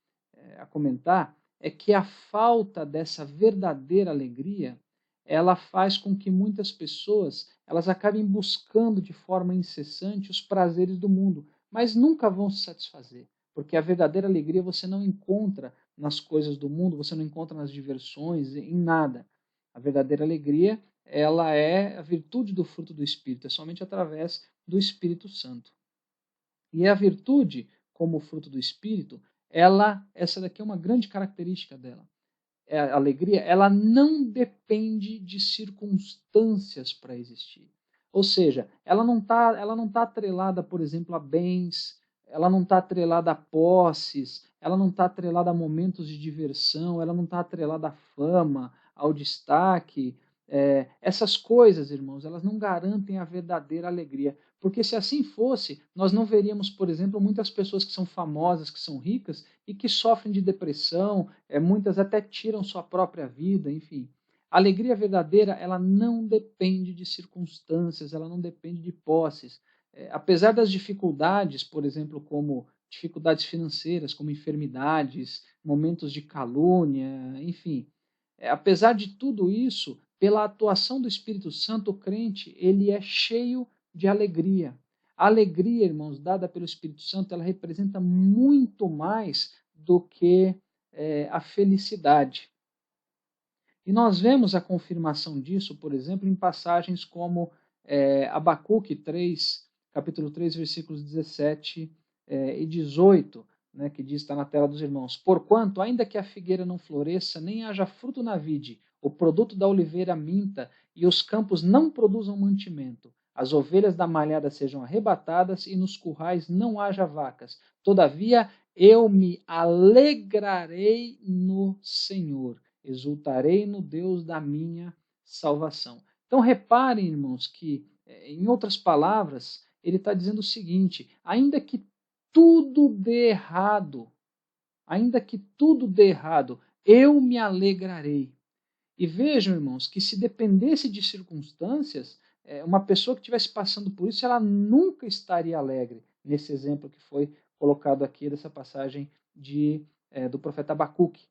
S1: a comentar é que a falta dessa verdadeira alegria, ela faz com que muitas pessoas elas acabem buscando de forma incessante os prazeres do mundo, mas nunca vão se satisfazer, porque a verdadeira alegria você não encontra nas coisas do mundo, você não encontra nas diversões, em nada. A verdadeira alegria, ela é a virtude do fruto do Espírito, é somente através do Espírito Santo. E a virtude, como o fruto do Espírito, essa daqui é uma grande característica dela. A alegria, ela não depende de circunstâncias para existir. Ou seja, ela não tá atrelada, por exemplo, a bens, ela não está atrelada a posses, ela não está atrelada a momentos de diversão, ela não está atrelada à fama, ao destaque. Essas coisas, irmãos, elas não garantem a verdadeira alegria. Porque se assim fosse, nós não veríamos, por exemplo, muitas pessoas que são famosas, que são ricas e que sofrem de depressão, muitas até tiram sua própria vida, enfim. A alegria verdadeira, ela não depende de circunstâncias, ela não depende de posses. Apesar das dificuldades, por exemplo, como dificuldades financeiras, como enfermidades, momentos de calúnia, enfim, apesar de tudo isso, pela atuação do Espírito Santo, o crente, ele é cheio de alegria. A alegria, irmãos, dada pelo Espírito Santo, ela representa muito mais do que a felicidade. E nós vemos a confirmação disso, por exemplo, em passagens como Abacuque 3, capítulo 3, versículos 17 e 18, né, que diz, está na tela dos irmãos: Porquanto, ainda que a figueira não floresça, nem haja fruto na vide, o produto da oliveira minta, e os campos não produzam mantimento, as ovelhas da malhada sejam arrebatadas, e nos currais não haja vacas. Todavia, eu me alegrarei no Senhor, exultarei no Deus da minha salvação. Então reparem, irmãos, que, em outras palavras, ele está dizendo o seguinte: ainda que tudo dê errado, eu me alegrarei. E vejam, irmãos, que se dependesse de circunstâncias, uma pessoa que estivesse passando por isso, ela nunca estaria alegre, nesse exemplo que foi colocado aqui dessa passagem do profeta Abacuque.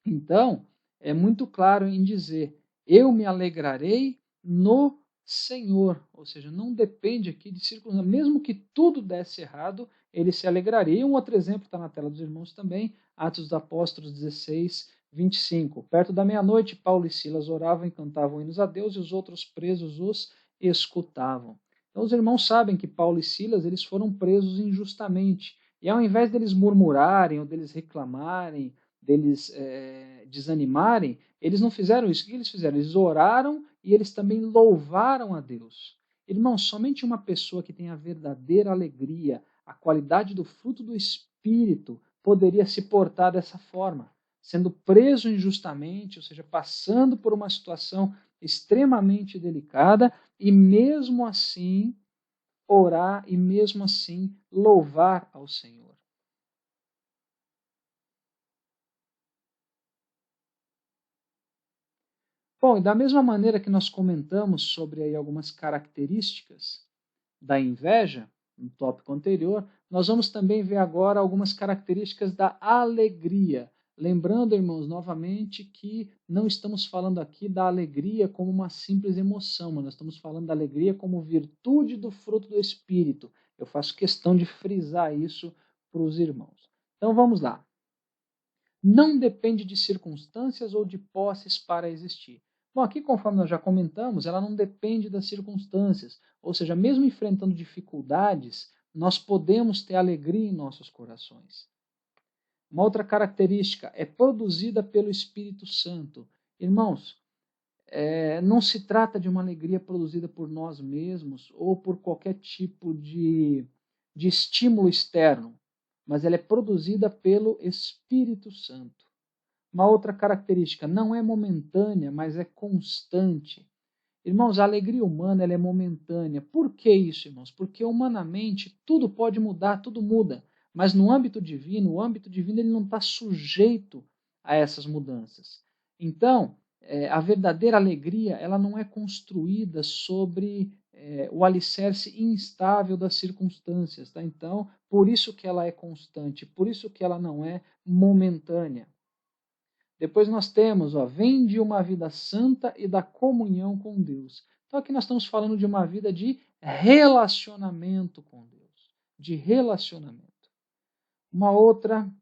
S1: Então, é muito claro em dizer: eu me alegrarei no Senhor. Ou seja, não depende aqui de circunstâncias. Mesmo que tudo desse errado, ele se alegraria. E um outro exemplo está na tela dos irmãos também, Atos dos Apóstolos 16, 25. Perto da meia-noite, Paulo e Silas oravam e cantavam hinos a Deus, e os outros presos os escutavam. Então, os irmãos sabem que Paulo e Silas eles foram presos injustamente. E ao invés deles murmurarem ou deles reclamarem, deles desanimarem, eles não fizeram isso. O que eles fizeram? Eles oraram e eles também louvaram a Deus. Irmãos, somente uma pessoa que tem a verdadeira alegria, a qualidade do fruto do Espírito, poderia se portar dessa forma, sendo preso injustamente, ou seja, passando por uma situação extremamente delicada, e mesmo assim orar e mesmo assim louvar ao Senhor. Bom, e da mesma maneira que nós comentamos sobre aí algumas características da inveja, no tópico anterior, nós vamos também ver agora algumas características da alegria. Lembrando, irmãos, novamente que não estamos falando aqui da alegria como uma simples emoção, mas nós estamos falando da alegria como virtude do fruto do Espírito. Eu faço questão de frisar isso para os irmãos. Então vamos lá. Não depende de circunstâncias ou de posses para existir. Bom, aqui, conforme nós já comentamos, ela não depende das circunstâncias, ou seja, mesmo enfrentando dificuldades, nós podemos ter alegria em nossos corações. Uma outra característica é produzida pelo Espírito Santo. Irmãos, não se trata de uma alegria produzida por nós mesmos ou por qualquer tipo de estímulo externo, mas ela é produzida pelo Espírito Santo. Uma outra característica, não é momentânea, mas é constante. Irmãos, a alegria humana ela é momentânea. Por que isso, irmãos? Porque humanamente tudo pode mudar, tudo muda. Mas no âmbito divino, o âmbito divino ele não está sujeito a essas mudanças. Então, a verdadeira alegria ela não é construída sobre o alicerce instável das circunstâncias. Tá? Então, por isso que ela é constante, por isso que ela não é momentânea. Depois nós temos, vem de uma vida santa e da comunhão com Deus. Então aqui nós estamos falando de uma vida de relacionamento com Deus, de relacionamento. Uma outra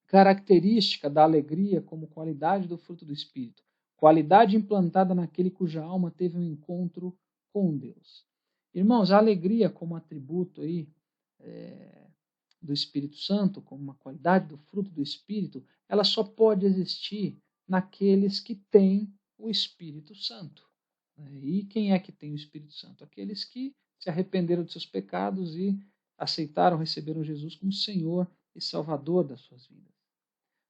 S1: característica da alegria como qualidade do fruto do Espírito, qualidade implantada naquele cuja alma teve um encontro com Deus. Irmãos, a alegria como atributo aí, do Espírito Santo, como uma qualidade do fruto do Espírito, ela só pode existir naqueles que têm o Espírito Santo. E quem é que tem o Espírito Santo? Aqueles que se arrependeram de seus pecados e aceitaram, receberam Jesus como Senhor e Salvador das suas vidas.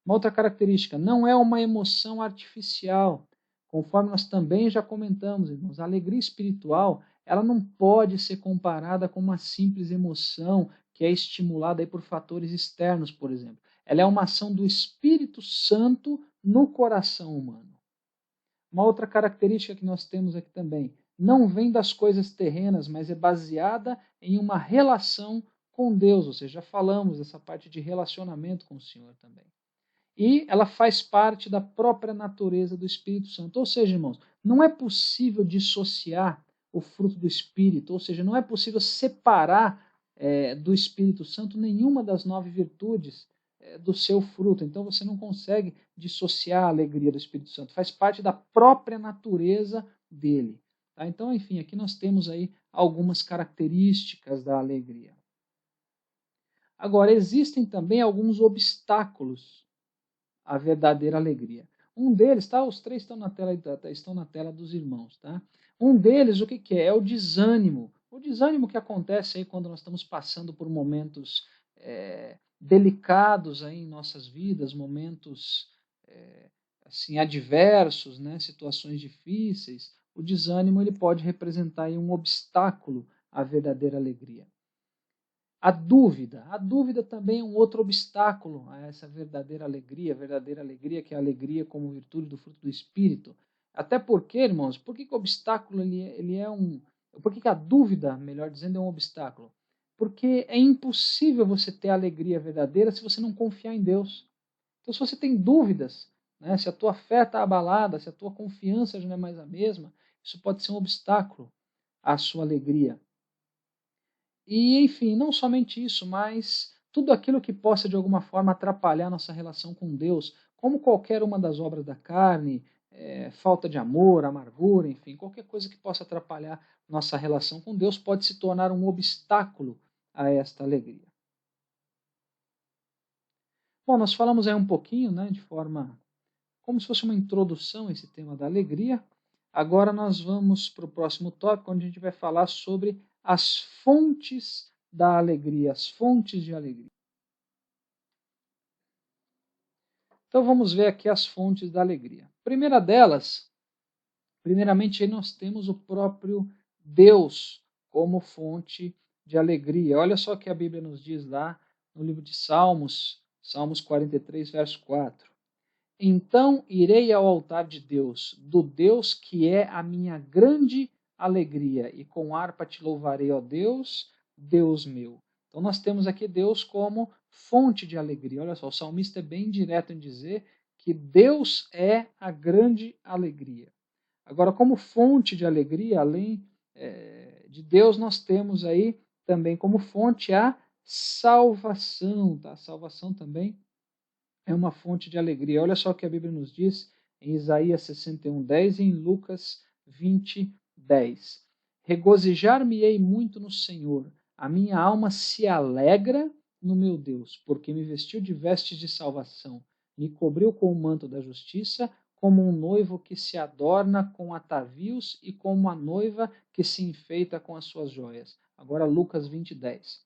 S1: Uma outra característica, não é uma emoção artificial. Conforme nós também já comentamos, irmãos, a alegria espiritual, ela não pode ser comparada com uma simples emoção que é estimulada aí por fatores externos, por exemplo. Ela é uma ação do Espírito Santo no coração humano. Uma outra característica que nós temos aqui também, não vem das coisas terrenas, mas é baseada em uma relação com Deus, ou seja, já falamos dessa parte de relacionamento com o Senhor também. E ela faz parte da própria natureza do Espírito Santo. Ou seja, irmãos, não é possível dissociar o fruto do Espírito, ou seja, não é possível separar do Espírito Santo nenhuma das 9 virtudes do seu fruto. Então você não consegue dissociar a alegria do Espírito Santo. Faz parte da própria natureza dele. Tá? Então, enfim, aqui nós temos aí algumas características da alegria. Agora, existem também alguns obstáculos à verdadeira alegria. Um deles, tá? Os 3 estão na tela dos irmãos, tá? Um deles, o que é? É o desânimo. O desânimo que acontece aí quando nós estamos passando por momentos delicados aí em nossas vidas, momentos assim adversos, né? Situações difíceis. O desânimo ele pode representar aí um obstáculo à verdadeira alegria. A dúvida também é um outro obstáculo a essa verdadeira alegria que é a alegria como virtude do fruto do Espírito. Até porque, irmãos, por que o obstáculo ele é um... Por que a dúvida, melhor dizendo, é um obstáculo? Porque é impossível você ter a alegria verdadeira se você não confiar em Deus. Então, se você tem dúvidas, né, se a tua fé está abalada, se a tua confiança já não é mais a mesma, isso pode ser um obstáculo à sua alegria. E, enfim, não somente isso, mas tudo aquilo que possa de alguma forma atrapalhar nossa relação com Deus, como qualquer uma das obras da carne, falta de amor, amargura, enfim, qualquer coisa que possa atrapalhar nossa relação com Deus pode se tornar um obstáculo a esta alegria. Bom, nós falamos aí um pouquinho, né, de forma como se fosse uma introdução a esse tema da alegria. Agora nós vamos para o próximo tópico, onde a gente vai falar sobre as fontes da alegria, as fontes de alegria. Então vamos ver aqui as fontes da alegria. Primeira delas, primeiramente aí nós temos o próprio Deus como fonte de alegria. Olha só o que a Bíblia nos diz lá no livro de Salmos, Salmos 43, verso 4. Então irei ao altar de Deus, do Deus que é a minha grande alegria, e com harpa te louvarei, ó Deus, Deus meu. Então nós temos aqui Deus como fonte de alegria. Olha só, o salmista é bem direto em dizer que Deus é a grande alegria. Agora, como fonte de alegria, além de Deus, nós temos aí também como fonte a salvação. Tá? A salvação também é uma fonte de alegria. Olha só o que a Bíblia nos diz em Isaías 61:10 e em Lucas 20:10. Regozijar-me-ei muito no Senhor, a minha alma se alegra no meu Deus, porque me vestiu de vestes de salvação, me cobriu com o manto da justiça, como um noivo que se adorna com atavios e como uma noiva que se enfeita com as suas joias. Agora Lucas 20:10.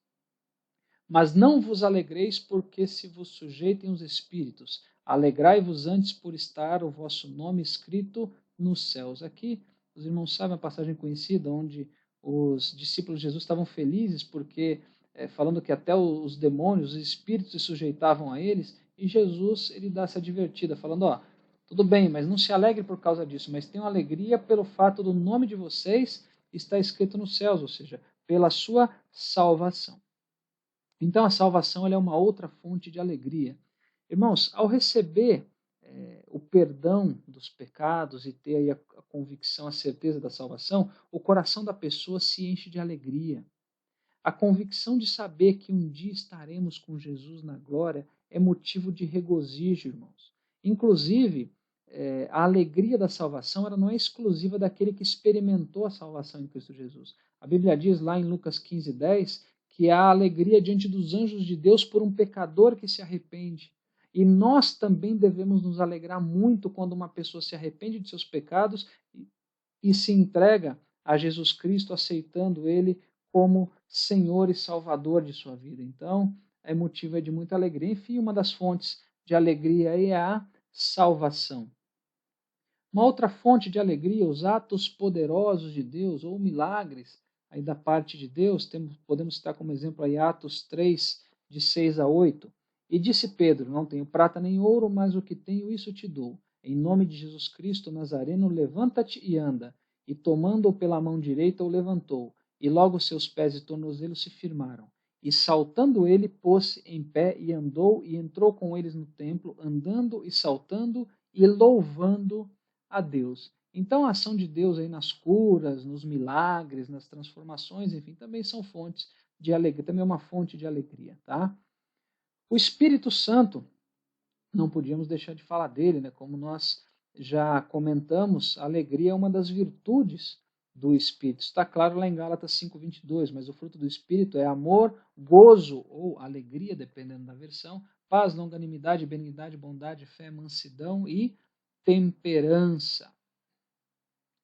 S1: Mas não vos alegreis porque se vos sujeitem os espíritos. Alegrai-vos antes por estar o vosso nome escrito nos céus. Aqui, os irmãos sabem a passagem conhecida, onde os discípulos de Jesus estavam felizes porque, falando que até os demônios, os espíritos se sujeitavam a eles, e Jesus ele dá essa advertida, falando, ó, tudo bem, mas não se alegre por causa disso, mas tenham alegria pelo fato do nome de vocês estar escrito nos céus, ou seja, pela sua salvação. Então a salvação é uma outra fonte de alegria. Irmãos, ao receber o perdão dos pecados e ter aí a convicção, a certeza da salvação, o coração da pessoa se enche de alegria. A convicção de saber que um dia estaremos com Jesus na glória é motivo de regozijo, irmãos. Inclusive, a alegria da salvação ela não é exclusiva daquele que experimentou a salvação em Cristo Jesus. A Bíblia diz lá em Lucas 15:10 que há alegria diante dos anjos de Deus por um pecador que se arrepende. E nós também devemos nos alegrar muito quando uma pessoa se arrepende de seus pecados e se entrega a Jesus Cristo, aceitando Ele como Senhor e Salvador de sua vida. Então, é motivo de muita alegria. Enfim, uma das fontes de alegria é a salvação. Uma outra fonte de alegria, os atos poderosos de Deus, ou milagres aí da parte de Deus, podemos citar como exemplo aí Atos 3, de 6 a 8. E disse Pedro, não tenho prata nem ouro, mas o que tenho isso te dou. Em nome de Jesus Cristo Nazareno, levanta-te e anda. E tomando-o pela mão direita, o levantou. E logo seus pés e tornozelos se firmaram. E saltando ele, pôs-se em pé e andou, e entrou com eles no templo, andando e saltando e louvando a Deus. Então, a ação de Deus aí nas curas, nos milagres, nas transformações, enfim, também são fontes de alegria, também é uma fonte de alegria, tá? O Espírito Santo, não podíamos deixar de falar dele, né? Como nós já comentamos, a alegria é uma das virtudes do Espírito. Está claro lá em Gálatas 5:22, mas o fruto do Espírito é amor, gozo ou alegria, dependendo da versão, paz, longanimidade, benignidade, bondade, fé, mansidão e temperança.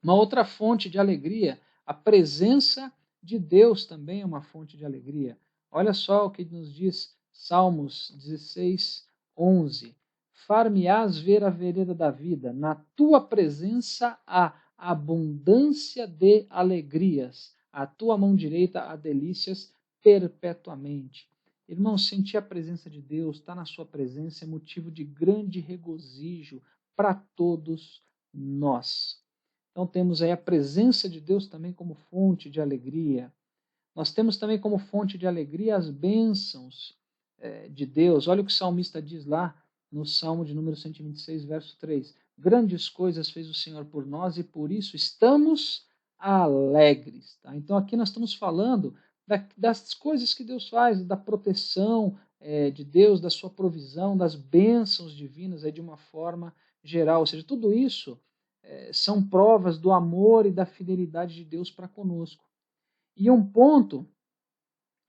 S1: Uma outra fonte de alegria, a presença de Deus também é uma fonte de alegria. Olha só o que nos diz Salmos 16, 11. Far-me-ás ver a vereda da vida, na tua presença há abundância de alegrias, a tua mão direita há delícias perpetuamente. Irmãos, sentir a presença de Deus, estar na sua presença é motivo de grande regozijo para todos nós. Então temos aí a presença de Deus também como fonte de alegria. Nós temos também como fonte de alegria as bênçãos de Deus. Olha o que o salmista diz lá no Salmo de número 126, verso 3. Grandes coisas fez o Senhor por nós e por isso estamos alegres. Tá? Então aqui nós estamos falando das coisas que Deus faz, da proteção de Deus, da sua provisão, das bênçãos divinas de uma forma geral. Ou seja, tudo isso são provas do amor e da fidelidade de Deus para conosco. E um ponto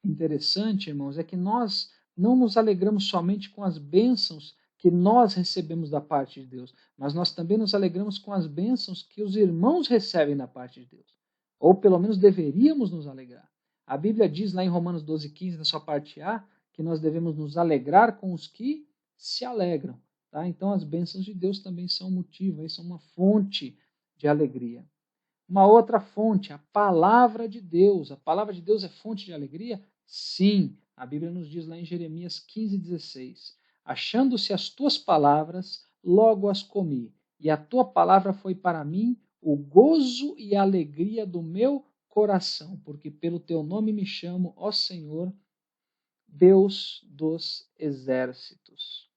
S1: interessante, irmãos, é que nós não nos alegramos somente com as bênçãos que nós recebemos da parte de Deus, mas nós também nos alegramos com as bênçãos que os irmãos recebem da parte de Deus. Ou pelo menos deveríamos nos alegrar. A Bíblia diz lá em Romanos 12:15, na sua parte A, que nós devemos nos alegrar com os que se alegram. Tá? Então as bênçãos de Deus também são motivo, são uma fonte de alegria. Uma outra fonte, a palavra de Deus. A palavra de Deus é fonte de alegria? Sim. A Bíblia nos diz lá em Jeremias 15:16. Achando-se as tuas palavras, logo as comi, e a tua palavra foi para mim o gozo e a alegria do meu coração, porque pelo teu nome me chamo, ó Senhor, Deus dos exércitos.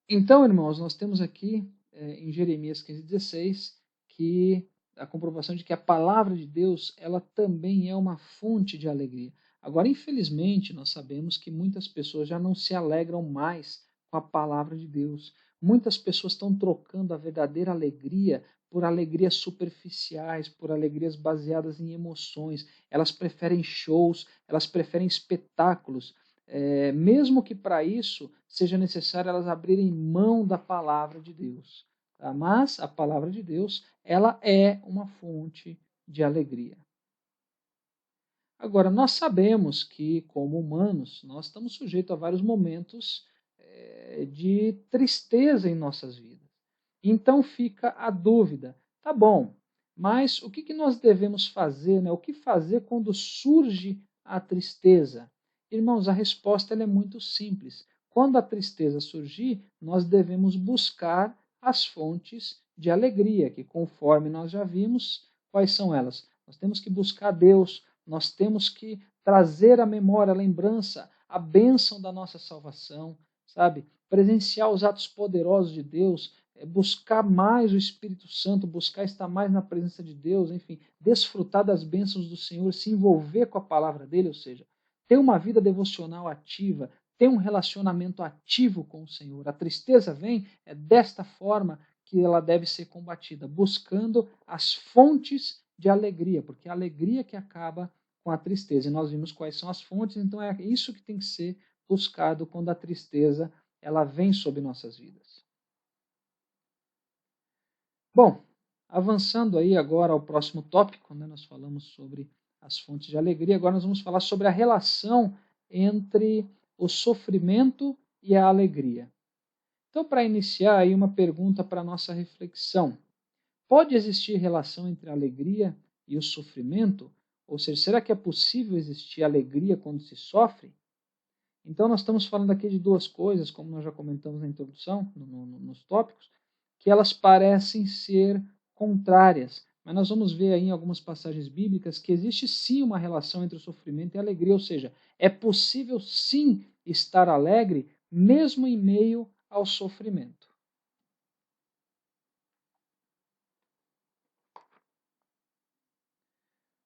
S1: Então, irmãos, nós temos aqui em Jeremias 15:16 que a comprovação de que a palavra de Deus ela também é uma fonte de alegria. Agora, infelizmente, nós sabemos que muitas pessoas já não se alegram mais com a palavra de Deus. Muitas pessoas estão trocando a verdadeira alegria por alegrias superficiais, por alegrias baseadas em emoções. Elas preferem shows, elas preferem espetáculos. Mesmo que para isso seja necessário elas abrirem mão da palavra de Deus. Tá? Mas a palavra de Deus, ela é uma fonte de alegria. Agora, nós sabemos que, como humanos, nós estamos sujeitos a vários momentos de tristeza em nossas vidas. Então fica a dúvida, tá bom, mas o que nós devemos fazer, né? O que fazer quando surge a tristeza? Irmãos, a resposta é muito simples. Quando a tristeza surgir, nós devemos buscar as fontes de alegria, que conforme nós já vimos, quais são elas? Nós temos que buscar Deus, nós temos que trazer à memória, à lembrança, a bênção da nossa salvação, sabe? Presenciar os atos poderosos de Deus, buscar mais o Espírito Santo, buscar estar mais na presença de Deus, enfim, desfrutar das bênçãos do Senhor, se envolver com a palavra dele, ou seja, ter uma vida devocional ativa, ter um relacionamento ativo com o Senhor. A tristeza vem desta forma que ela deve ser combatida, buscando as fontes de alegria, porque é a alegria que acaba com a tristeza. E nós vimos quais são as fontes, então é isso que tem que ser buscado quando a tristeza ela vem sobre nossas vidas. Bom, avançando aí agora ao próximo tópico, né, nós falamos sobre as fontes de alegria, agora nós vamos falar sobre a relação entre o sofrimento e a alegria. Então, para iniciar aí uma pergunta para a nossa reflexão. Pode existir relação entre a alegria e o sofrimento? Ou seja, será que é possível existir alegria quando se sofre? Então, nós estamos falando aqui de duas coisas, como nós já comentamos na introdução, nos tópicos, que elas parecem ser contrárias. Mas nós vamos ver aí em algumas passagens bíblicas que existe sim uma relação entre o sofrimento e a alegria, ou seja, é possível sim estar alegre mesmo em meio ao sofrimento.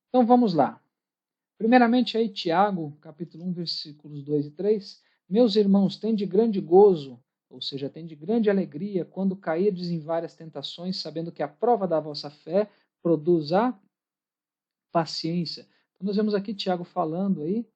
S1: Então vamos lá. Primeiramente aí Tiago, capítulo 1, versículos 2 e 3. Meus irmãos, tende grande gozo, ou seja, tende grande alegria, quando cairdes em várias tentações, sabendo que a prova da vossa fé produz a paciência. Então nós vemos aqui Tiago falando aí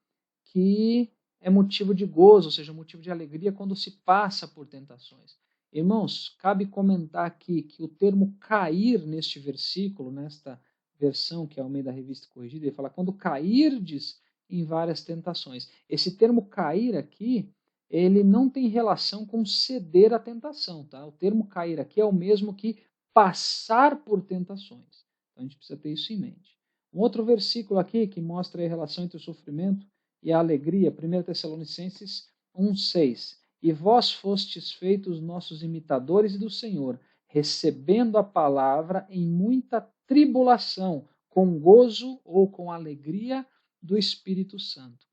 S1: que é motivo de gozo, ou seja, motivo de alegria quando se passa por tentações. Irmãos, cabe comentar aqui que o termo cair neste versículo, nesta versão que é o meio da revista corrigida, ele fala quando cairdes em várias tentações. Esse termo cair aqui, ele não tem relação com ceder à tentação, tá? O termo cair aqui é o mesmo que passar por tentações. Então a gente precisa ter isso em mente. Um outro versículo aqui que mostra a relação entre o sofrimento e a alegria, 1 Tessalonicenses 1,6. E vós fostes feitos nossos imitadores do Senhor, recebendo a palavra em muita tribulação, com gozo ou com alegria do Espírito Santo.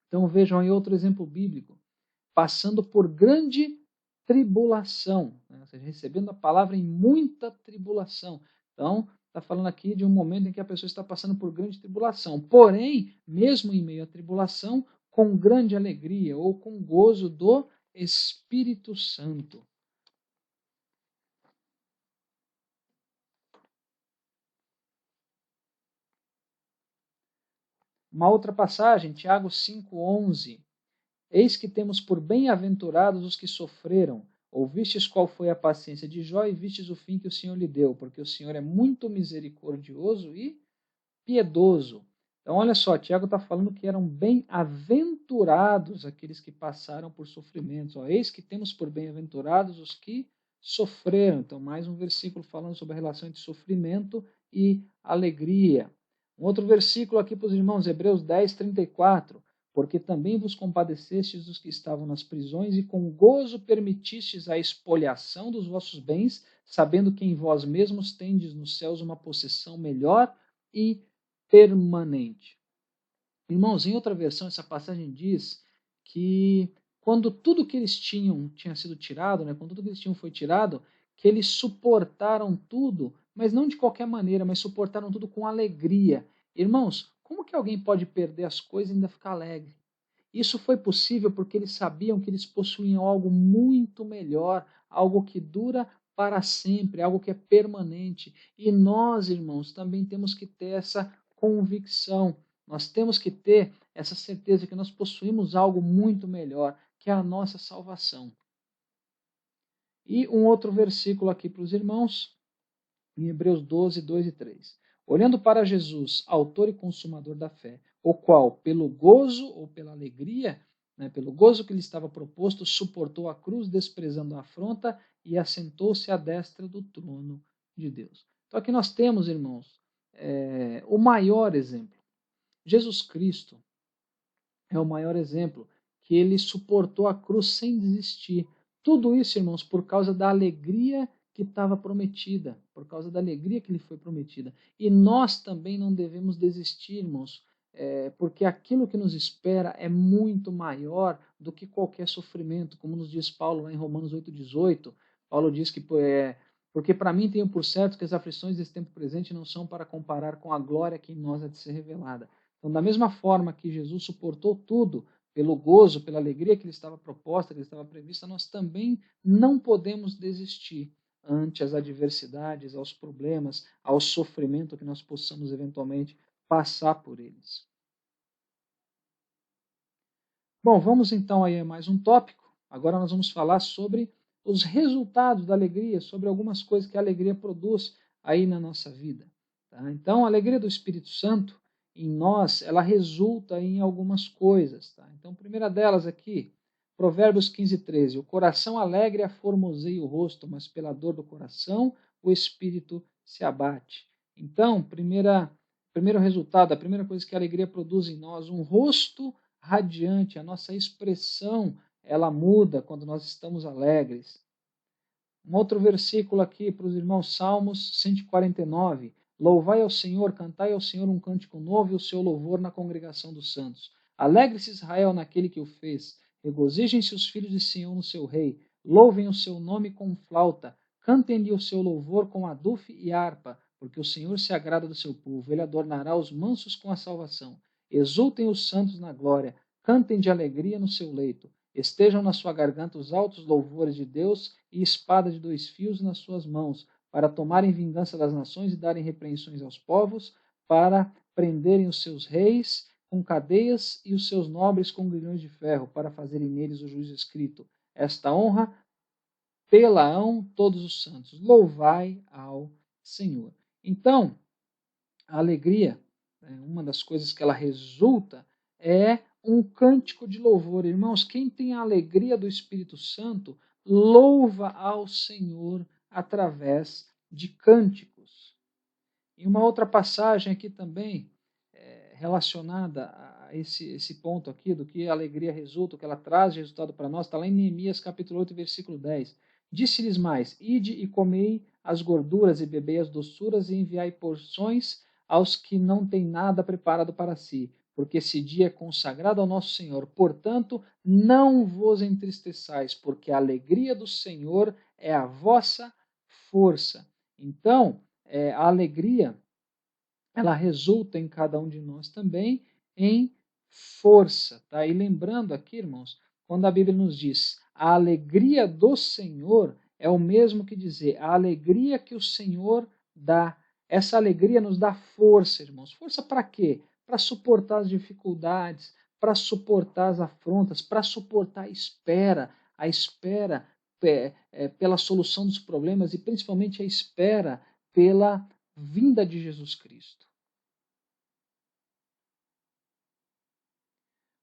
S1: Então vejam aí outro exemplo bíblico, passando por grande tribulação, né? Ou seja, recebendo a palavra em muita tribulação. Então, está falando aqui de um momento em que a pessoa está passando por grande tribulação. Porém, mesmo em meio à tribulação, com grande alegria ou com gozo do Espírito Santo. Uma outra passagem, Tiago 5,11. Eis que temos por bem-aventurados os que sofreram. Ouvistes qual foi a paciência de Jó e vistes o fim que o Senhor lhe deu, porque o Senhor é muito misericordioso e piedoso. Então, olha só, Tiago está falando que eram bem-aventurados aqueles que passaram por sofrimentos. Ó, eis que temos por bem-aventurados os que sofreram. Então, mais um versículo falando sobre a relação entre sofrimento e alegria. Um outro versículo aqui para os irmãos, Hebreus 10, 34. Porque também vos compadecestes dos que estavam nas prisões e com gozo permitistes a expoliação dos vossos bens, sabendo que em vós mesmos tendes nos céus uma possessão melhor e permanente. Irmãos, em outra versão, essa passagem diz que quando tudo que eles tinham tinha sido tirado, né, quando tudo que eles tinham foi tirado, que eles suportaram tudo, mas não de qualquer maneira, mas suportaram tudo com alegria. Irmãos, como que alguém pode perder as coisas e ainda ficar alegre? Isso foi possível porque eles sabiam que eles possuíam algo muito melhor, algo que dura para sempre, algo que é permanente. E nós, irmãos, também temos que ter essa convicção. Nós temos que ter essa certeza que nós possuímos algo muito melhor, que é a nossa salvação. E um outro versículo aqui para os irmãos, em Hebreus 12, 2 e 3. Olhando para Jesus, autor e consumador da fé, o qual, pelo gozo ou pela alegria, né, pelo gozo que lhe estava proposto, suportou a cruz, desprezando a afronta, e assentou-se à destra do trono de Deus. Então aqui nós temos, irmãos, o maior exemplo. Jesus Cristo é o maior exemplo, que ele suportou a cruz sem desistir. Tudo isso, irmãos, por causa da alegria que estava prometida, por causa da alegria que lhe foi prometida. E nós também não devemos desistir, irmãos, porque aquilo que nos espera é muito maior do que qualquer sofrimento, como nos diz Paulo lá em Romanos 8,18. Paulo diz que porque para mim tenho por certo que as aflições desse tempo presente não são para comparar com a glória que em nós há de ser revelada. Então, da mesma forma que Jesus suportou tudo pelo gozo, pela alegria que lhe estava proposta, que lhe estava prevista, nós também não podemos desistir ante as adversidades, aos problemas, ao sofrimento que nós possamos eventualmente passar por eles. Bom, vamos então aí a mais um tópico. Agora nós vamos falar sobre os resultados da alegria, sobre algumas coisas que a alegria produz aí na nossa vida. Tá? Então, a alegria do Espírito Santo em nós, ela resulta em algumas coisas. Tá? Então, a primeira delas aqui, Provérbios 15:13. O coração alegre aformoseia o rosto, mas pela dor do coração o espírito se abate. Então, primeiro resultado, a primeira coisa que a alegria produz em nós, um rosto radiante, a nossa expressão, ela muda quando nós estamos alegres. Um outro versículo aqui para os irmãos, Salmos 149. Louvai ao Senhor, cantai ao Senhor um cântico novo e o seu louvor na congregação dos santos. Alegre-se Israel naquele que o fez. Regozijem-se os filhos de Sião no seu rei. Louvem o seu nome com flauta. Cantem-lhe o seu louvor com adufe e harpa, porque o Senhor se agrada do seu povo. Ele adornará os mansos com a salvação. Exultem os santos na glória. Cantem de alegria no seu leito. Estejam na sua garganta os altos louvores de Deus e espada de 2 fios nas suas mãos, para tomarem vingança das nações e darem repreensões aos povos, para prenderem os seus reis com cadeias e os seus nobres com grilhões de ferro, para fazerem neles o juízo escrito. Esta honra pela-ão todos os santos. Louvai ao Senhor. Então, a alegria, uma das coisas que ela resulta é um cântico de louvor. Irmãos, quem tem a alegria do Espírito Santo, louva ao Senhor através de cânticos. E uma outra passagem aqui também, relacionada a esse ponto aqui, do que a alegria resulta, o que ela traz de resultado para nós, está lá em Neemias capítulo 8, versículo 10. Disse-lhes mais, ide e comei as gorduras e bebei as doçuras e enviai porções aos que não têm nada preparado para si, porque esse dia é consagrado ao nosso Senhor. Portanto, não vos entristeçais, porque a alegria do Senhor é a vossa força. Então, a alegria, ela resulta em cada um de nós também em força. Tá? E lembrando aqui, irmãos, quando a Bíblia nos diz a alegria do Senhor, é o mesmo que dizer a alegria que o Senhor dá. Essa alegria nos dá força, irmãos. Força para quê? Para suportar as dificuldades, para suportar as afrontas, para suportar a espera pela solução dos problemas e principalmente a espera pela vinda de Jesus Cristo.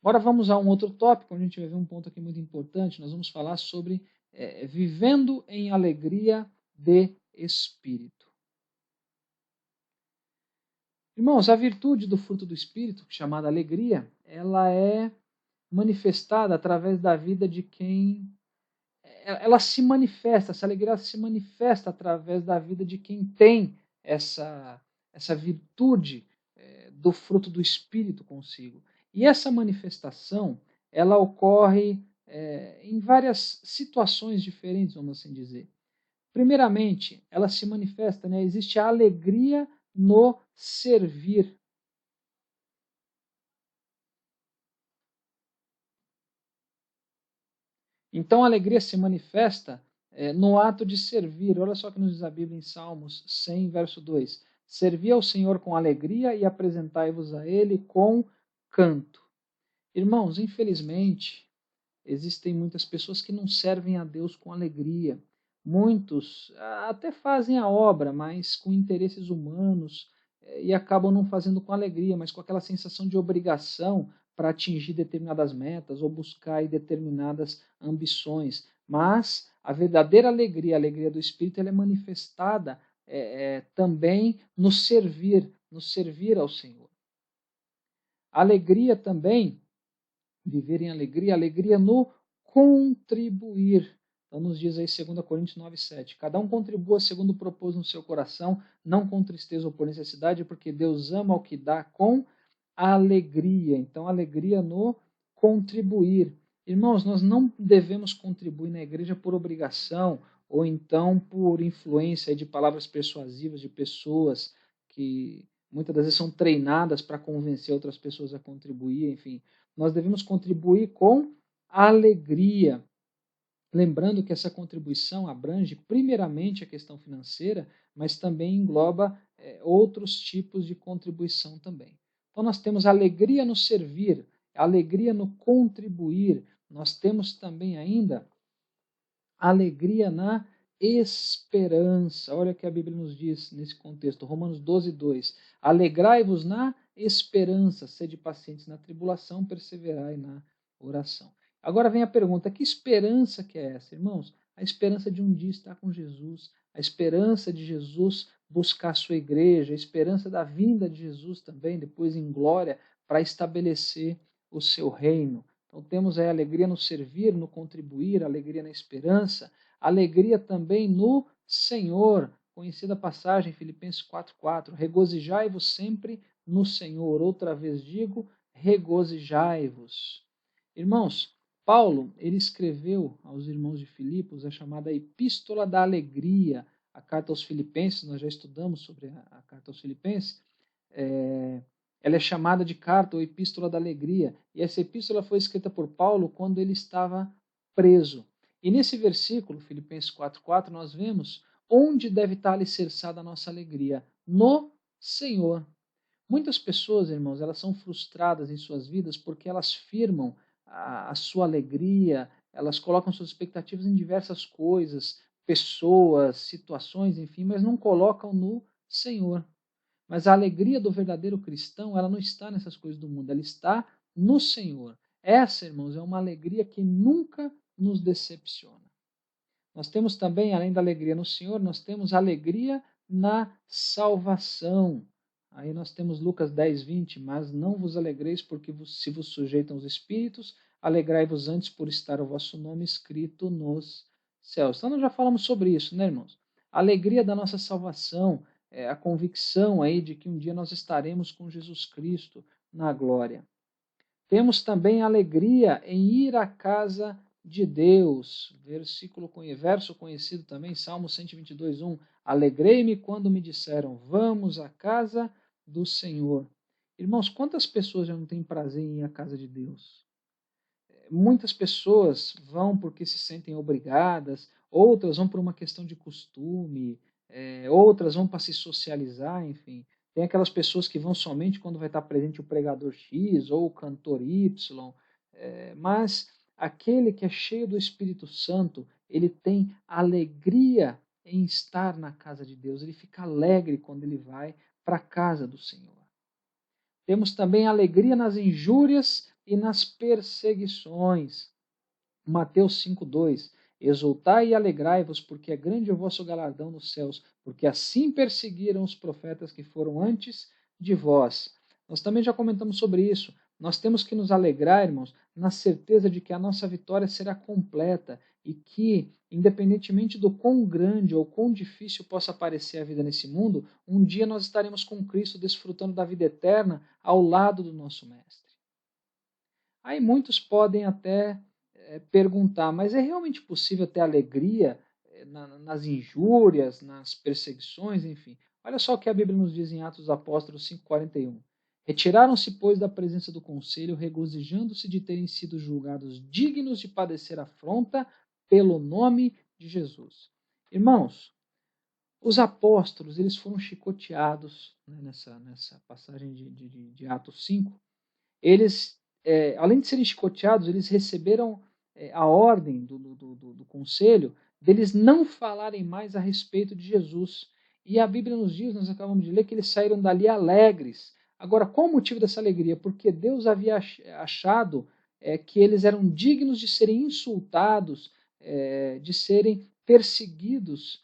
S1: Agora vamos a um outro tópico, onde a gente vai ver um ponto aqui muito importante. Nós vamos falar sobre vivendo em alegria de espírito. Irmãos, a virtude do fruto do Espírito, chamada alegria, ela é manifestada através da vida de quem... Ela se manifesta, essa alegria se manifesta através da vida de quem tem essa virtude do fruto do Espírito consigo. E essa manifestação, ela ocorre em várias situações diferentes, vamos assim dizer. Primeiramente, ela se manifesta, existe a alegria no servir. Então, a alegria se manifesta no ato de servir. Olha só o que nos diz a Bíblia em Salmos 100, verso 2. Servi ao Senhor com alegria e apresentai-vos a Ele com canto. Irmãos, infelizmente, existem muitas pessoas que não servem a Deus com alegria. Muitos até fazem a obra, mas com interesses humanos, e acabam não fazendo com alegria, mas com aquela sensação de obrigação para atingir determinadas metas ou buscar determinadas ambições. Mas a verdadeira alegria, a alegria do Espírito, ela é manifestada também no servir ao Senhor. Alegria também, viver em alegria no contribuir. Então nos diz aí 2 Coríntios 9:7. Cada um contribua segundo propôs no seu coração, não com tristeza ou por necessidade, porque Deus ama o que dá com alegria. Então alegria no contribuir. Irmãos, nós não devemos contribuir na igreja por obrigação ou então por influência de palavras persuasivas de pessoas que muitas das vezes são treinadas para convencer outras pessoas a contribuir, enfim. Nós devemos contribuir com alegria. Lembrando que essa contribuição abrange primeiramente a questão financeira, mas também engloba outros tipos de contribuição também. Então nós temos alegria no servir, alegria no contribuir, nós temos também ainda alegria na esperança. Olha o que a Bíblia nos diz nesse contexto, Romanos 12, 2. Alegrai-vos na esperança, sede pacientes na tribulação, perseverai na oração. Agora vem a pergunta, que esperança que é essa, irmãos? A esperança de um dia estar com Jesus, a esperança de Jesus buscar a sua igreja, a esperança da vinda de Jesus também, depois em glória, para estabelecer o seu reino. Então temos aí alegria no servir, no contribuir, alegria na esperança, alegria também no Senhor. Conhecida a passagem, Filipenses 4,4. Regozijai-vos sempre no Senhor. Outra vez digo, regozijai-vos. Irmãos, Paulo, ele escreveu aos irmãos de Filipos a chamada Epístola da Alegria, a carta aos Filipenses, nós já estudamos sobre a carta aos Filipenses, ela é chamada de carta ou Epístola da Alegria, e essa epístola foi escrita por Paulo quando ele estava preso. E nesse versículo, Filipenses 4,4, nós vemos onde deve estar alicerçada a nossa alegria, no Senhor. Muitas pessoas, irmãos, elas são frustradas em suas vidas porque elas firmam a sua alegria, elas colocam suas expectativas em diversas coisas, pessoas, situações, enfim, mas não colocam no Senhor. Mas a alegria do verdadeiro cristão, ela não está nessas coisas do mundo, ela está no Senhor. Essa, irmãos, é uma alegria que nunca nos decepciona. Nós temos também, além da alegria no Senhor, nós temos alegria na salvação. Aí nós temos Lucas 10, 20, mas não vos alegreis porque se vos sujeitam os espíritos, alegrai-vos antes por estar o vosso nome escrito nos céus. Então nós já falamos sobre isso, né, irmãos? A alegria da nossa salvação, a convicção aí de que um dia nós estaremos com Jesus Cristo na glória. Temos também alegria em ir à casa de Deus. Verso conhecido também, Salmo 122, 1. Alegrei-me quando me disseram, vamos à casa do Senhor. Irmãos, quantas pessoas já não têm prazer em ir à casa de Deus? Muitas pessoas vão porque se sentem obrigadas, outras vão por uma questão de costume, outras vão para se socializar, enfim. Tem aquelas pessoas que vão somente quando vai estar presente o pregador X ou o cantor Y, mas aquele que é cheio do Espírito Santo, ele tem alegria em estar na casa de Deus, ele fica alegre quando ele vai para a casa do Senhor. Temos também alegria nas injúrias e nas perseguições. Mateus 5,2. Exultai e alegrai-vos, porque é grande o vosso galardão nos céus, porque assim perseguiram os profetas que foram antes de vós. Nós também já comentamos sobre isso. Nós temos que nos alegrar, irmãos, na certeza de que a nossa vitória será completa e que, independentemente do quão grande ou quão difícil possa parecer a vida nesse mundo, um dia nós estaremos com Cristo desfrutando da vida eterna ao lado do nosso Mestre. Aí muitos podem até perguntar, mas é realmente possível ter alegria nas injúrias, nas perseguições, enfim? Olha só o que a Bíblia nos diz em Atos dos Apóstolos 5,41. Retiraram-se, pois, da presença do conselho, regozijando-se de terem sido julgados dignos de padecer afronta pelo nome de Jesus. Irmãos, os apóstolos, eles foram chicoteados, né, nessa passagem de Atos 5. Eles, além de serem chicoteados, eles receberam a ordem do conselho deles não falarem mais a respeito de Jesus. E a Bíblia nos diz, nós acabamos de ler, que eles saíram dali alegres. Agora, qual o motivo dessa alegria? Porque Deus havia achado que eles eram dignos de serem insultados, de serem perseguidos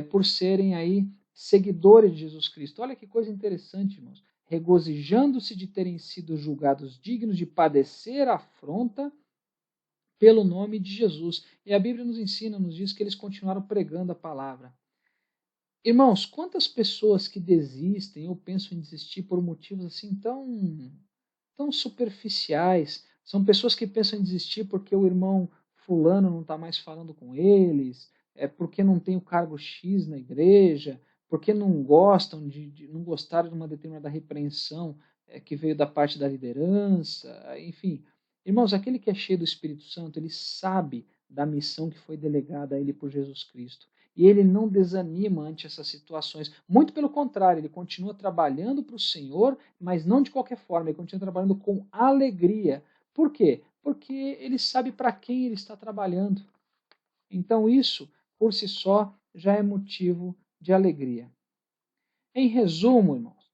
S1: por serem aí seguidores de Jesus Cristo. Olha que coisa interessante, irmãos. Regozijando-se de terem sido julgados dignos de padecer afronta pelo nome de Jesus. E a Bíblia nos ensina, nos diz que eles continuaram pregando a palavra. Irmãos, quantas pessoas que desistem ou pensam em desistir por motivos assim tão superficiais? São pessoas que pensam em desistir porque o irmão fulano não está mais falando com eles, porque não tem o cargo X na igreja, porque não gostam não gostaram de uma determinada repreensão que veio da parte da liderança, enfim. Irmãos, aquele que é cheio do Espírito Santo, ele sabe da missão que foi delegada a ele por Jesus Cristo. E ele não desanima ante essas situações. Muito pelo contrário, ele continua trabalhando para o Senhor, mas não de qualquer forma, ele continua trabalhando com alegria. Por quê? Porque ele sabe para quem ele está trabalhando. Então isso, por si só, já é motivo de alegria. Em resumo, irmãos,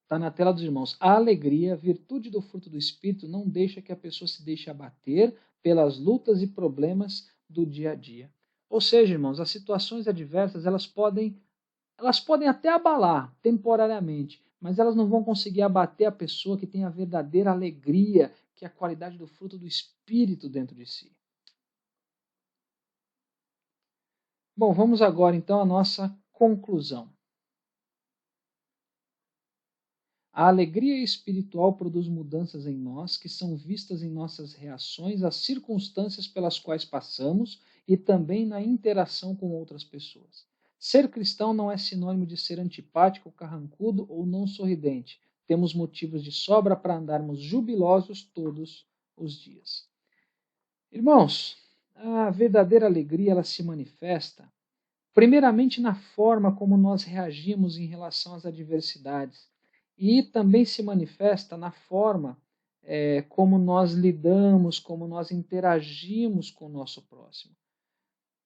S1: está na tela dos irmãos, a alegria, virtude do fruto do Espírito, não deixa que a pessoa se deixe abater pelas lutas e problemas do dia a dia. Ou seja, irmãos, as situações adversas, elas podem até abalar temporariamente, mas elas não vão conseguir abater a pessoa que tem a verdadeira alegria, que é a qualidade do fruto do Espírito dentro de si. Bom, vamos agora então à nossa conclusão. A alegria espiritual produz mudanças em nós que são vistas em nossas reações às circunstâncias pelas quais passamos e também na interação com outras pessoas. Ser cristão não é sinônimo de ser antipático, carrancudo ou não sorridente. Temos motivos de sobra para andarmos jubilosos todos os dias. Irmãos, a verdadeira alegria ela se manifesta primeiramente na forma como nós reagimos em relação às adversidades e também se manifesta na forma como nós lidamos, como nós interagimos com o nosso próximo.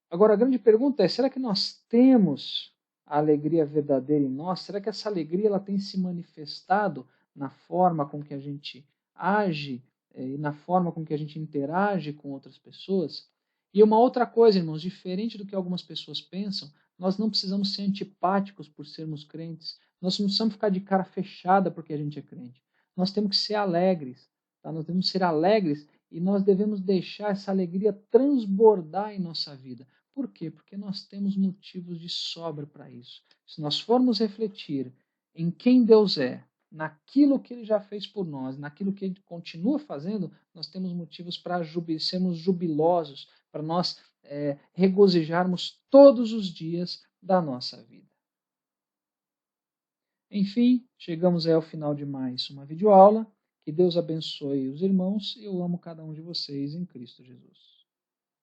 S1: Agora, a grande pergunta é, será que nós temos a alegria verdadeira em nós? Será que essa alegria ela tem se manifestado na forma com que a gente age e na forma com que a gente interage com outras pessoas? E uma outra coisa, irmãos, diferente do que algumas pessoas pensam, nós não precisamos ser antipáticos por sermos crentes. Nós não precisamos ficar de cara fechada porque a gente é crente. Nós temos que ser alegres. Tá? Nós devemos ser alegres e nós devemos deixar essa alegria transbordar em nossa vida. Por quê? Porque nós temos motivos de sobra para isso. Se nós formos refletir em quem Deus é, naquilo que Ele já fez por nós, naquilo que Ele continua fazendo, nós temos motivos para sermos jubilosos, para nós regozijarmos todos os dias da nossa vida. Enfim, chegamos ao final de mais uma videoaula. Que Deus abençoe os irmãos. Eu amo cada um de vocês em Cristo Jesus.